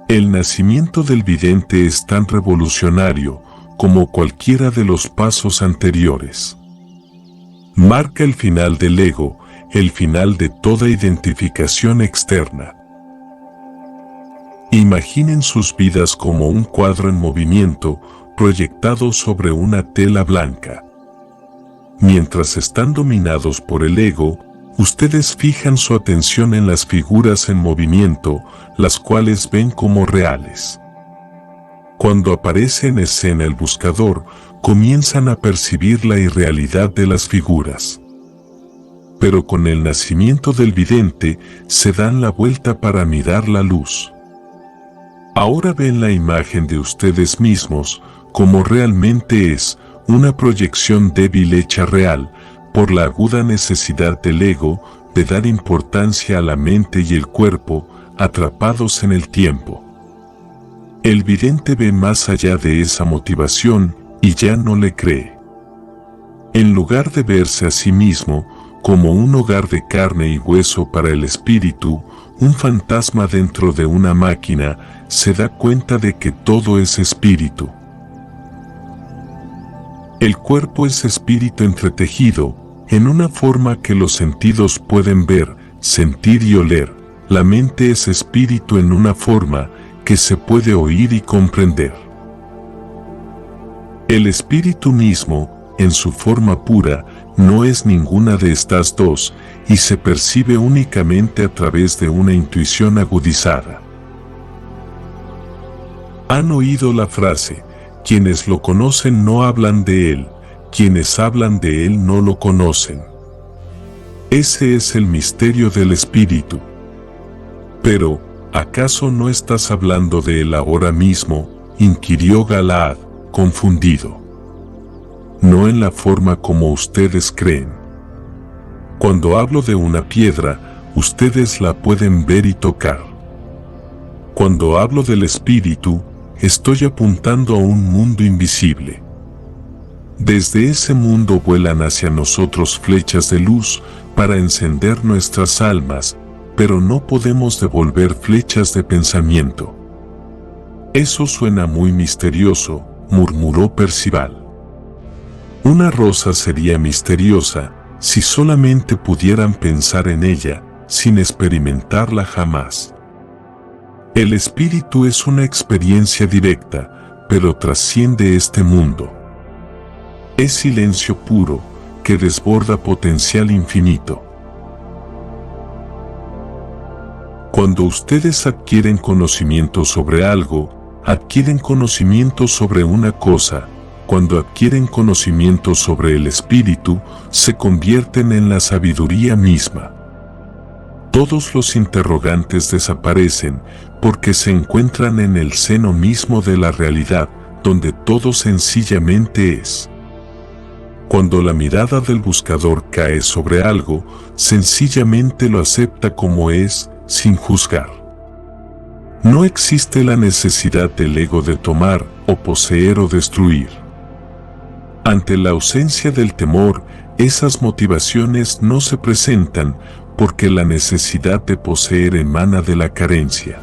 El nacimiento del vidente es tan revolucionario como cualquiera de los pasos anteriores. Marca el final del ego, el final de toda identificación externa. Imaginen sus vidas como un cuadro en movimiento, proyectado sobre una tela blanca. Mientras están dominados por el ego, ustedes fijan su atención en las figuras en movimiento, las cuales ven como reales. Cuando aparece en escena el buscador, comienzan a percibir la irrealidad de las figuras. Pero con el nacimiento del vidente, se dan la vuelta para mirar la luz. Ahora ven la imagen de ustedes mismos, como realmente es, una proyección débil hecha real, por la aguda necesidad del ego de dar importancia a la mente y el cuerpo, atrapados en el tiempo. El vidente ve más allá de esa motivación y ya no le cree. En lugar de verse a sí mismo como un hogar de carne y hueso para el espíritu, un fantasma dentro de una máquina, se da cuenta de que todo es espíritu. El cuerpo es espíritu entretejido, en una forma que los sentidos pueden ver, sentir y oler. La mente es espíritu en una forma que se puede oír y comprender. El espíritu mismo, en su forma pura, no es ninguna de estas dos, y se percibe únicamente a través de una intuición agudizada. Han oído la frase: quienes lo conocen no hablan de él, quienes hablan de él no lo conocen. Ese es el misterio del espíritu. Pero, ¿acaso no estás hablando de él ahora mismo?, inquirió Galaad, confundido. No en la forma como ustedes creen. Cuando hablo de una piedra, ustedes la pueden ver y tocar. Cuando hablo del espíritu, estoy apuntando a un mundo invisible. Desde ese mundo vuelan hacia nosotros flechas de luz para encender nuestras almas, pero no podemos devolver flechas de pensamiento. Eso suena muy misterioso, murmuró Percival. Una rosa sería misteriosa si solamente pudieran pensar en ella, sin experimentarla jamás. El espíritu es una experiencia directa, pero trasciende este mundo. Es silencio puro, que desborda potencial infinito. Cuando ustedes adquieren conocimiento sobre algo, adquieren conocimiento sobre una cosa. Cuando adquieren conocimiento sobre el espíritu, se convierten en la sabiduría misma. Todos los interrogantes desaparecen, porque se encuentran en el seno mismo de la realidad, donde todo sencillamente es. Cuando la mirada del buscador cae sobre algo, sencillamente lo acepta como es, sin juzgar. No existe la necesidad del ego de tomar, o poseer o destruir. Ante la ausencia del temor, esas motivaciones no se presentan porque la necesidad de poseer emana de la carencia.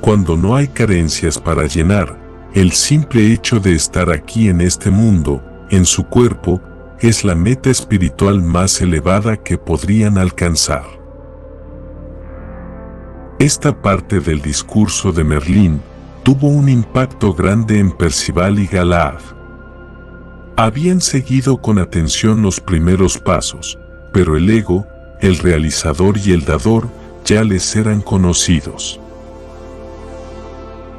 Cuando no hay carencias para llenar, el simple hecho de estar aquí en este mundo, en su cuerpo, es la meta espiritual más elevada que podrían alcanzar. Esta parte del discurso de Merlín tuvo un impacto grande en Percival y Galaad. Habían seguido con atención los primeros pasos, pero el ego, el realizador y el dador ya les eran conocidos.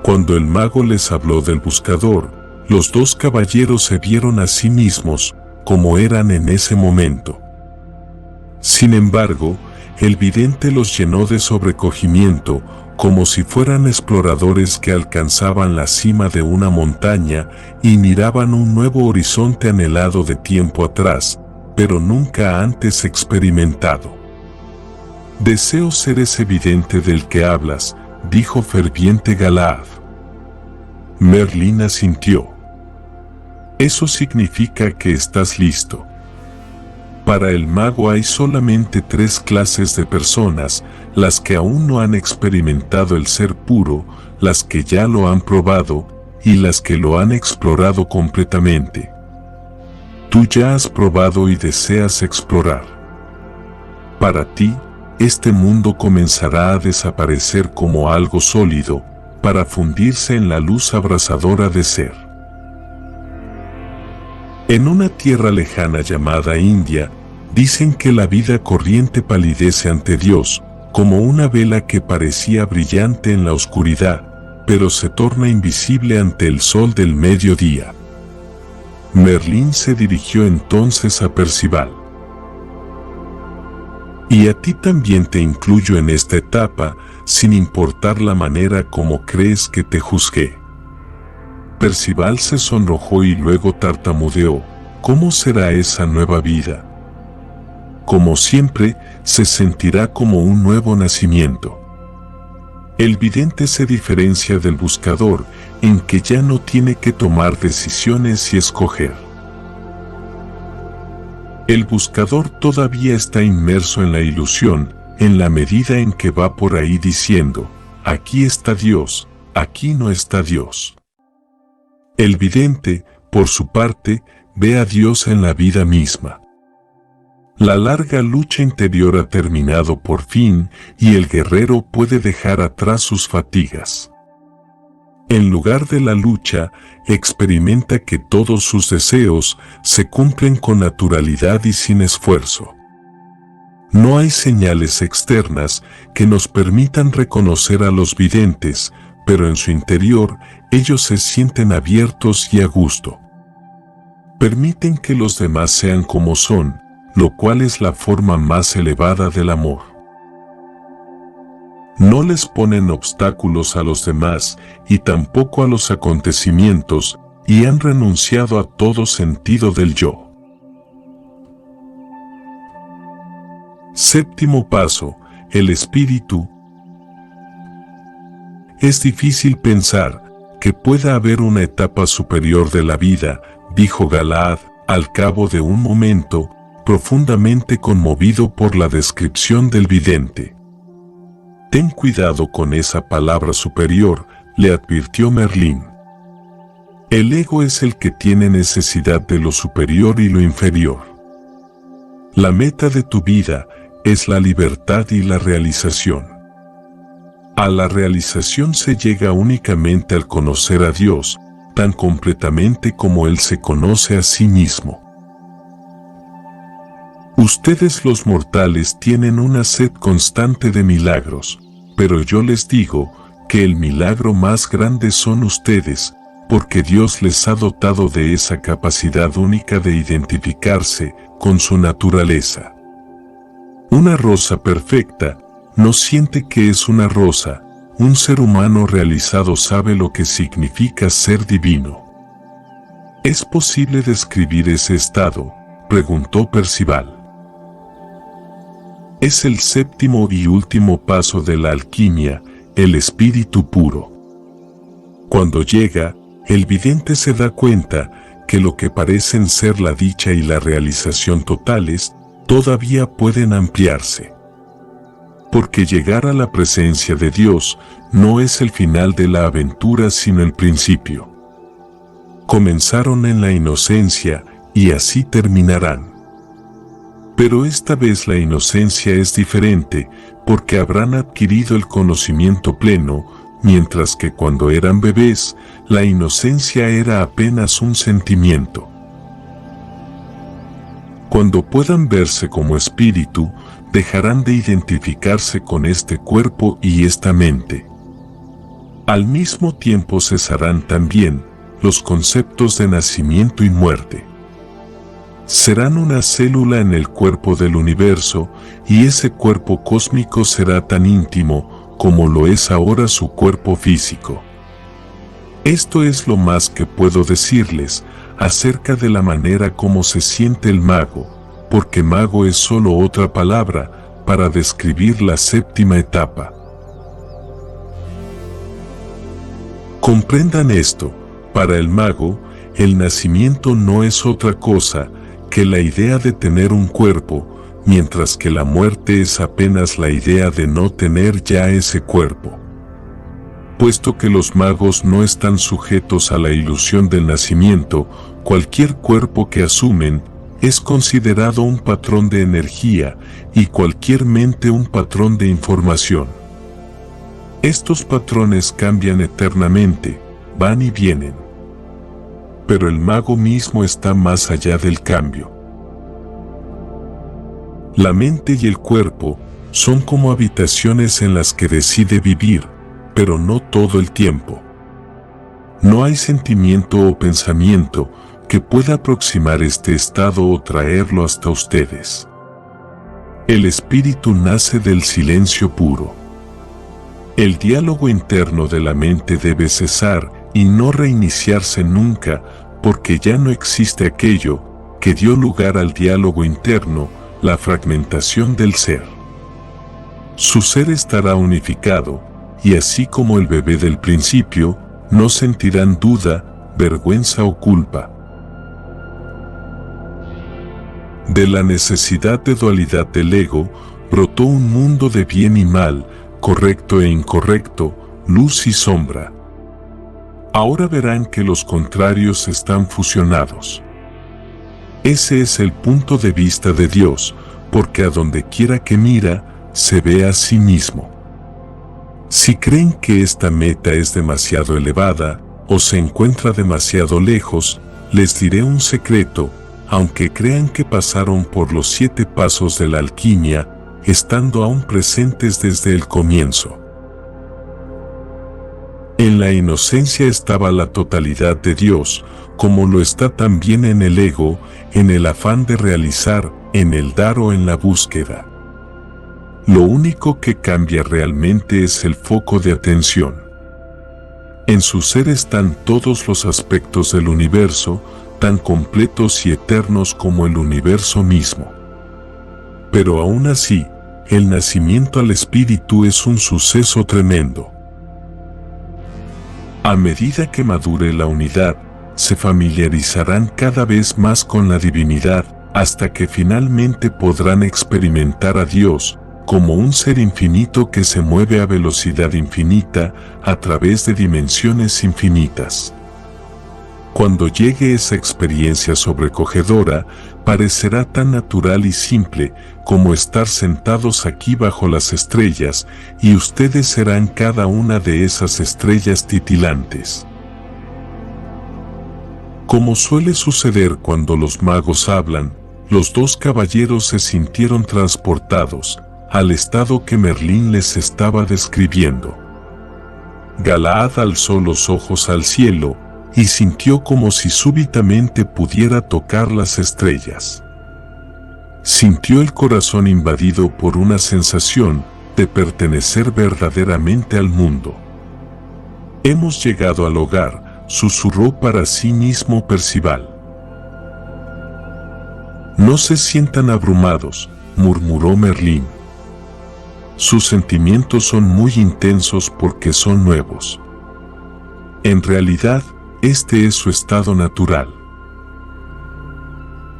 Cuando el mago les habló del buscador, los dos caballeros se vieron a sí mismos como eran en ese momento. Sin embargo, el vidente los llenó de sobrecogimiento, como si fueran exploradores que alcanzaban la cima de una montaña y miraban un nuevo horizonte anhelado de tiempo atrás, pero nunca antes experimentado. «Deseo ser ese vidente del que hablas», dijo ferviente Galaad. Merlín asintió. «Eso significa que estás listo». Para el mago hay solamente 3 clases de personas: las que aún no han experimentado el ser puro, las que ya lo han probado, y las que lo han explorado completamente. Tú ya has probado y deseas explorar. Para ti, este mundo comenzará a desaparecer como algo sólido, para fundirse en la luz abrasadora de ser. En una tierra lejana llamada India, dicen que la vida corriente palidece ante Dios, como una vela que parecía brillante en la oscuridad, pero se torna invisible ante el sol del mediodía. Merlín se dirigió entonces a Percival. Y a ti también te incluyo en esta etapa, sin importar la manera como crees que te juzgué. Percival se sonrojó y luego tartamudeó: ¿cómo será esa nueva vida? Como siempre, se sentirá como un nuevo nacimiento. El vidente se diferencia del buscador en que ya no tiene que tomar decisiones y escoger. El buscador todavía está inmerso en la ilusión, en la medida en que va por ahí diciendo: aquí está Dios, aquí no está Dios. El vidente, por su parte, ve a Dios en la vida misma. La larga lucha interior ha terminado por fin y el guerrero puede dejar atrás sus fatigas. En lugar de la lucha, experimenta que todos sus deseos se cumplen con naturalidad y sin esfuerzo. No hay señales externas que nos permitan reconocer a los videntes, pero en su interior ellos se sienten abiertos y a gusto. Permiten que los demás sean como son, lo cual es la forma más elevada del amor. No les ponen obstáculos a los demás y tampoco a los acontecimientos, y han renunciado a todo sentido del yo. Séptimo paso: el espíritu. Es difícil pensar que pueda haber una etapa superior de la vida, dijo Galaad, al cabo de un momento, profundamente conmovido por la descripción del vidente. Ten cuidado con esa palabra superior, le advirtió Merlín. El ego es el que tiene necesidad de lo superior y lo inferior. La meta de tu vida es la libertad y la realización. A la realización se llega únicamente al conocer a Dios, tan completamente como Él se conoce a sí mismo. Ustedes los mortales tienen una sed constante de milagros, pero yo les digo que el milagro más grande son ustedes, porque Dios les ha dotado de esa capacidad única de identificarse con su naturaleza. Una rosa perfecta no siente que es una rosa. Un ser humano realizado sabe lo que significa ser divino. ¿Es posible describir ese estado?, preguntó Percival. Es el séptimo y último paso de la alquimia, el espíritu puro. Cuando llega, el vidente se da cuenta que lo que parecen ser la dicha y la realización totales, todavía pueden ampliarse. Porque llegar a la presencia de Dios no es el final de la aventura sino el principio. Comenzaron en la inocencia y así terminarán. Pero esta vez la inocencia es diferente porque habrán adquirido el conocimiento pleno, mientras que cuando eran bebés, la inocencia era apenas un sentimiento. Cuando puedan verse como espíritu, dejarán de identificarse con este cuerpo y esta mente. Al mismo tiempo cesarán también los conceptos de nacimiento y muerte. Serán una célula en el cuerpo del universo y ese cuerpo cósmico será tan íntimo como lo es ahora su cuerpo físico. Esto es lo más que puedo decirles acerca de la manera como se siente el mago, porque mago es solo otra palabra para describir la séptima etapa. Comprendan esto, para el mago, el nacimiento no es otra cosa que la idea de tener un cuerpo, mientras que la muerte es apenas la idea de no tener ya ese cuerpo. Puesto que los magos no están sujetos a la ilusión del nacimiento, cualquier cuerpo que asumen es considerado un patrón de energía y cualquier mente un patrón de información. Estos patrones cambian eternamente, van y vienen. Pero el mago mismo está más allá del cambio. La mente y el cuerpo son como habitaciones en las que decide vivir, pero no todo el tiempo. No hay sentimiento o pensamiento que pueda aproximar este estado o traerlo hasta ustedes. El espíritu nace del silencio puro. El diálogo interno de la mente debe cesar y no reiniciarse nunca, porque ya no existe aquello que dio lugar al diálogo interno, la fragmentación del ser. Su ser estará unificado, y así como el bebé del principio, no sentirán duda, vergüenza o culpa. De la necesidad de dualidad del ego, brotó un mundo de bien y mal, correcto e incorrecto, luz y sombra. Ahora verán que los contrarios están fusionados. Ese es el punto de vista de Dios, porque a donde quiera que mira, se ve a sí mismo. Si creen que esta meta es demasiado elevada, o se encuentra demasiado lejos, les diré un secreto, aunque crean que pasaron por los 7 pasos de la alquimia, estando aún presentes desde el comienzo. En la inocencia estaba la totalidad de Dios, como lo está también en el ego, en el afán de realizar, en el dar o en la búsqueda. Lo único que cambia realmente es el foco de atención. En su ser están todos los aspectos del universo, tan completos y eternos como el universo mismo. Pero aún así, el nacimiento al espíritu es un suceso tremendo. A medida que madure la unidad, se familiarizarán cada vez más con la divinidad, hasta que finalmente podrán experimentar a Dios, como un ser infinito que se mueve a velocidad infinita, a través de dimensiones infinitas. Cuando llegue esa experiencia sobrecogedora, parecerá tan natural y simple como estar sentados aquí bajo las estrellas, y ustedes serán cada una de esas estrellas titilantes. Como suele suceder cuando los magos hablan, los 2 caballeros se sintieron transportados al estado que Merlín les estaba describiendo. Galaad alzó los ojos al cielo y sintió como si súbitamente pudiera tocar las estrellas. Sintió el corazón invadido por una sensación de pertenecer verdaderamente al mundo. Hemos llegado al hogar, susurró para sí mismo Percival. No se sientan abrumados, murmuró Merlín. Sus sentimientos son muy intensos porque son nuevos. En realidad, este es su estado natural.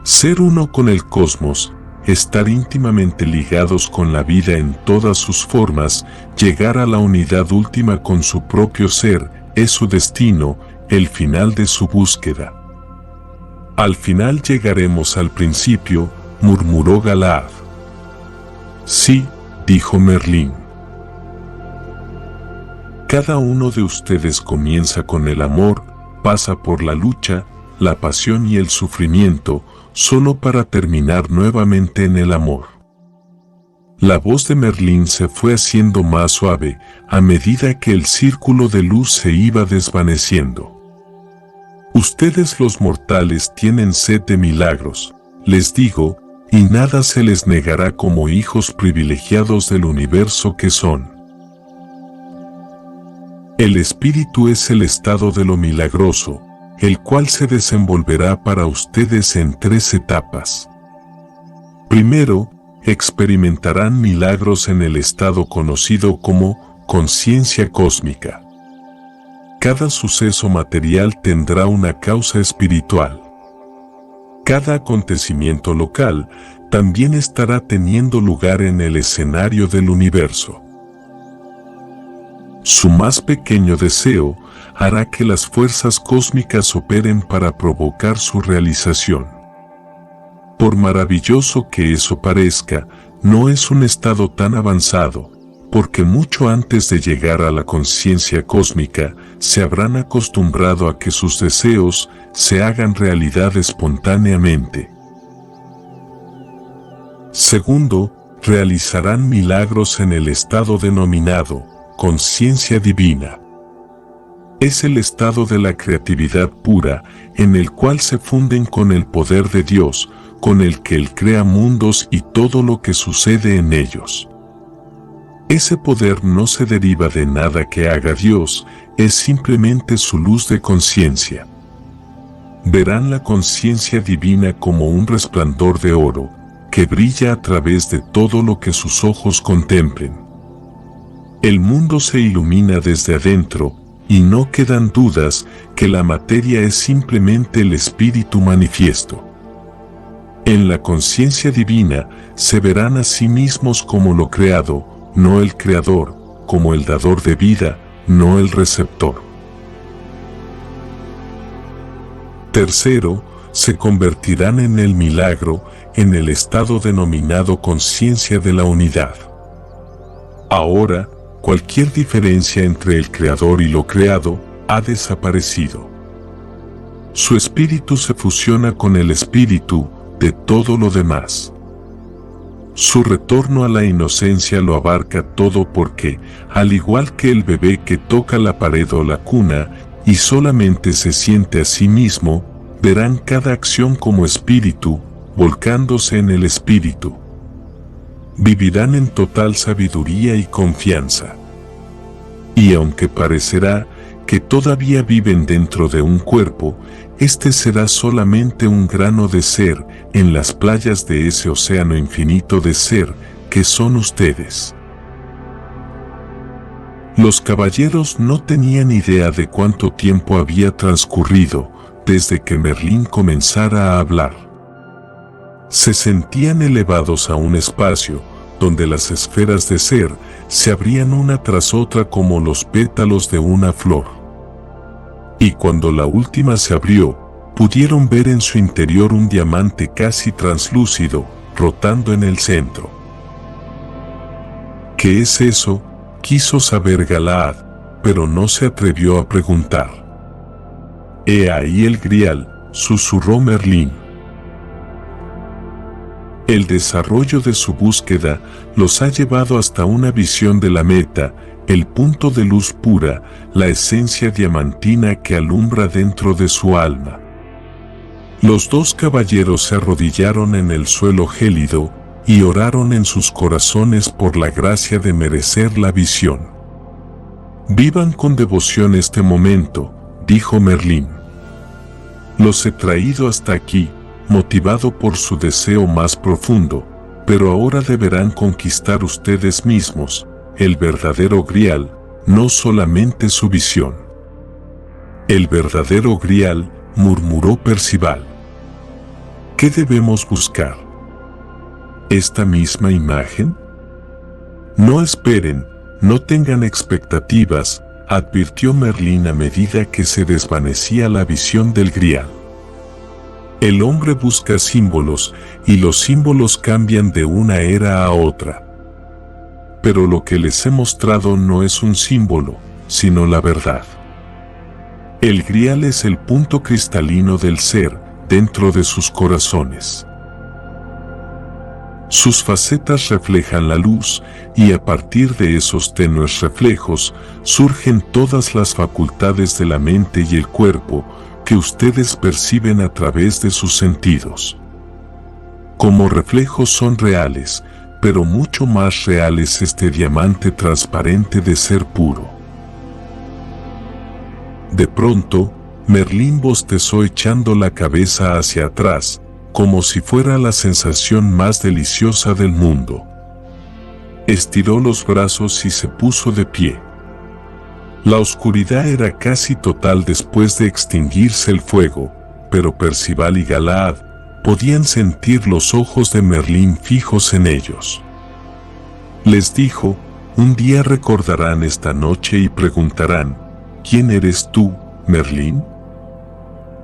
Ser uno con el cosmos, estar íntimamente ligados con la vida en todas sus formas, llegar a la unidad última con su propio ser, es su destino, el final de su búsqueda. Al final llegaremos al principio, murmuró Galaad. Sí, dijo Merlín. Cada uno de ustedes comienza con el amor, pasa por la lucha, la pasión y el sufrimiento, solo para terminar nuevamente en el amor. La voz de Merlín se fue haciendo más suave a medida que el círculo de luz se iba desvaneciendo. Ustedes los mortales tienen sed de milagros, les digo, y nada se les negará como hijos privilegiados del universo que son. El espíritu es el estado de lo milagroso, el cual se desenvolverá para ustedes en 3 etapas. Primero, experimentarán milagros en el estado conocido como conciencia cósmica. Cada suceso material tendrá una causa espiritual. Cada acontecimiento local también estará teniendo lugar en el escenario del universo. Su más pequeño deseo hará que las fuerzas cósmicas operen para provocar su realización. Por maravilloso que eso parezca, no es un estado tan avanzado, porque mucho antes de llegar a la conciencia cósmica, se habrán acostumbrado a que sus deseos se hagan realidad espontáneamente. Segundo, realizarán milagros en el estado denominado conciencia divina. Es el estado de la creatividad pura, en el cual se funden con el poder de Dios, con el que Él crea mundos y todo lo que sucede en ellos. Ese poder no se deriva de nada que haga Dios, es simplemente su luz de conciencia. Verán la conciencia divina como un resplandor de oro, que brilla a través de todo lo que sus ojos contemplen. El mundo se ilumina desde adentro, y no quedan dudas que la materia es simplemente el espíritu manifiesto. En la conciencia divina se verán a sí mismos como lo creado, no el creador, como el dador de vida, no el receptor. Tercero, se convertirán en el milagro, en el estado denominado conciencia de la unidad. Ahora, cualquier diferencia entre el creador y lo creado ha desaparecido. Su espíritu se fusiona con el espíritu de todo lo demás. Su retorno a la inocencia lo abarca todo porque, al igual que el bebé que toca la pared o la cuna y solamente se siente a sí mismo, verán cada acción como espíritu, volcándose en el espíritu. Vivirán en total sabiduría y confianza. Y aunque parecerá que todavía viven dentro de un cuerpo, este será solamente un grano de ser en las playas de ese océano infinito de ser que son ustedes. Los caballeros no tenían idea de cuánto tiempo había transcurrido desde que Merlín comenzara a hablar. Se sentían elevados a un espacio donde las esferas de ser se abrían una tras otra como los pétalos de una flor. Y cuando la última se abrió, pudieron ver en su interior un diamante casi translúcido, rotando en el centro. ¿Qué es eso?, quiso saber Galaad, pero no se atrevió a preguntar. «He ahí el grial», susurró Merlín. El desarrollo de su búsqueda los ha llevado hasta una visión de la meta, el punto de luz pura, la esencia diamantina que alumbra dentro de su alma. Los dos caballeros se arrodillaron en el suelo gélido y oraron en sus corazones por la gracia de merecer la visión. «Vivan con devoción este momento», dijo Merlín. «Los he traído hasta aquí, motivado por su deseo más profundo, pero ahora deberán conquistar ustedes mismos el verdadero grial, no solamente su visión». «El verdadero grial», murmuró Percival. ¿Qué debemos buscar? ¿Esta misma imagen? No esperen, no tengan expectativas, advirtió Merlín a medida que se desvanecía la visión del grial. El hombre busca símbolos y los símbolos cambian de una era a otra. Pero lo que les he mostrado no es un símbolo, sino la verdad. El grial es el punto cristalino del ser dentro de sus corazones. Sus facetas reflejan la luz y a partir de esos tenues reflejos surgen todas las facultades de la mente y el cuerpo que ustedes perciben a través de sus sentidos. Como reflejos son reales, pero mucho más real es este diamante transparente de ser puro. De pronto, Merlín bostezó echando la cabeza hacia atrás, como si fuera la sensación más deliciosa del mundo. Estiró los brazos y se puso de pie. La oscuridad era casi total después de extinguirse el fuego, pero Percival y Galaad podían sentir los ojos de Merlín fijos en ellos. Les dijo, un día recordarán esta noche y preguntarán, ¿quién eres tú, Merlín?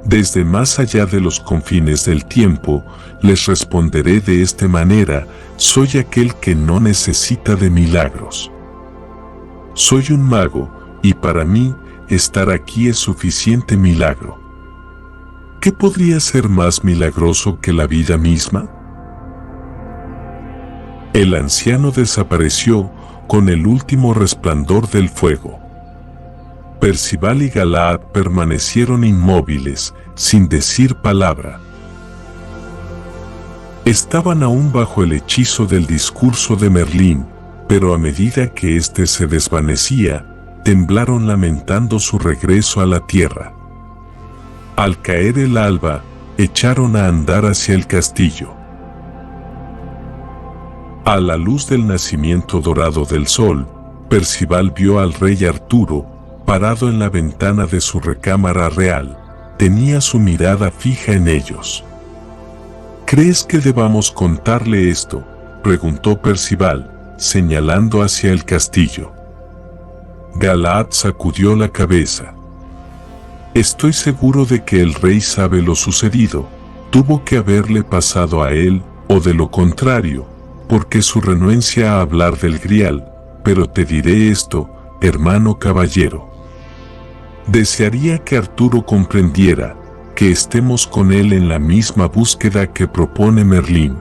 Desde más allá de los confines del tiempo, les responderé de esta manera, soy aquel que no necesita de milagros. Soy un mago, y para mí, estar aquí es suficiente milagro. ¿Qué podría ser más milagroso que la vida misma? El anciano desapareció con el último resplandor del fuego. Percival y Galaad permanecieron inmóviles, sin decir palabra. Estaban aún bajo el hechizo del discurso de Merlín, pero a medida que éste se desvanecía, temblaron lamentando su regreso a la tierra. Al caer el alba, echaron a andar hacia el castillo. A la luz del nacimiento dorado del sol, Percival vio al rey Arturo, parado en la ventana de su recámara real. Tenía su mirada fija en ellos. ¿Crees que debamos contarle esto?, preguntó Percival, señalando hacia el castillo. Galaad sacudió la cabeza. Estoy seguro de que el rey sabe lo sucedido. Tuvo que haberle pasado a él, o de lo contrario, porque su renuencia a hablar del grial. Pero te diré esto, hermano caballero. Desearía que Arturo comprendiera que estemos con él en la misma búsqueda que propone Merlín.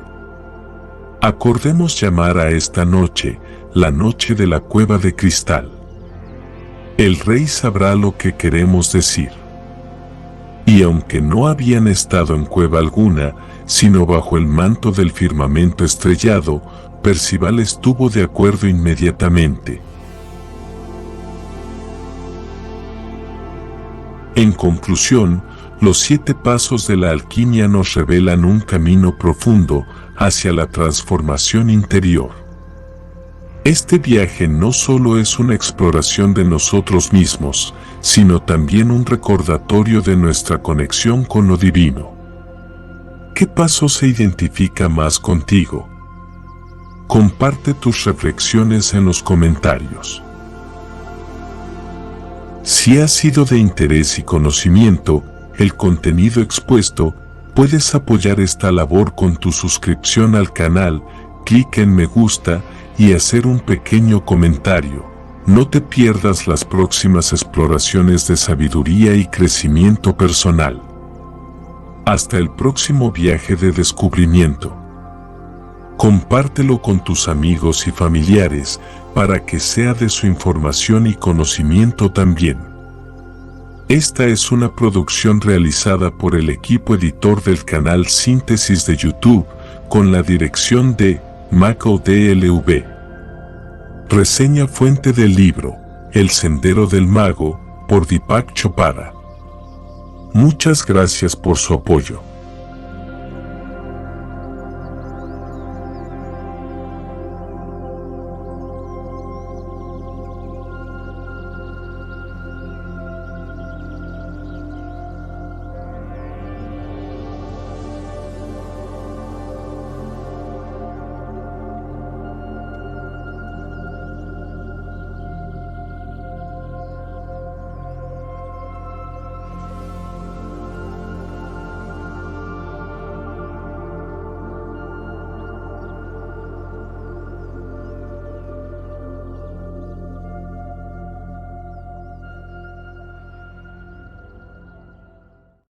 Acordemos llamar a esta noche la noche de la cueva de cristal. El rey sabrá lo que queremos decir. Y aunque no habían estado en cueva alguna, sino bajo el manto del firmamento estrellado, Percival estuvo de acuerdo inmediatamente. En conclusión, los 7 pasos de la alquimia nos revelan un camino profundo hacia la transformación interior. Este viaje no solo es una exploración de nosotros mismos, sino también un recordatorio de nuestra conexión con lo divino. ¿Qué paso se identifica más contigo? Comparte tus reflexiones en los comentarios. Si ha sido de interés y conocimiento el contenido expuesto, puedes apoyar esta labor con tu suscripción al canal, clic en me gusta y hacer un pequeño comentario. No te pierdas las próximas exploraciones de sabiduría y crecimiento personal. Hasta el próximo viaje de descubrimiento. Compártelo con tus amigos y familiares para que sea de su información y conocimiento también. Esta es una producción realizada por el equipo editor del canal Síntesis de YouTube con la dirección de Mako DLV. Reseña fuente del libro El Sendero del Mago por Deepak Chopra. Muchas gracias por su apoyo.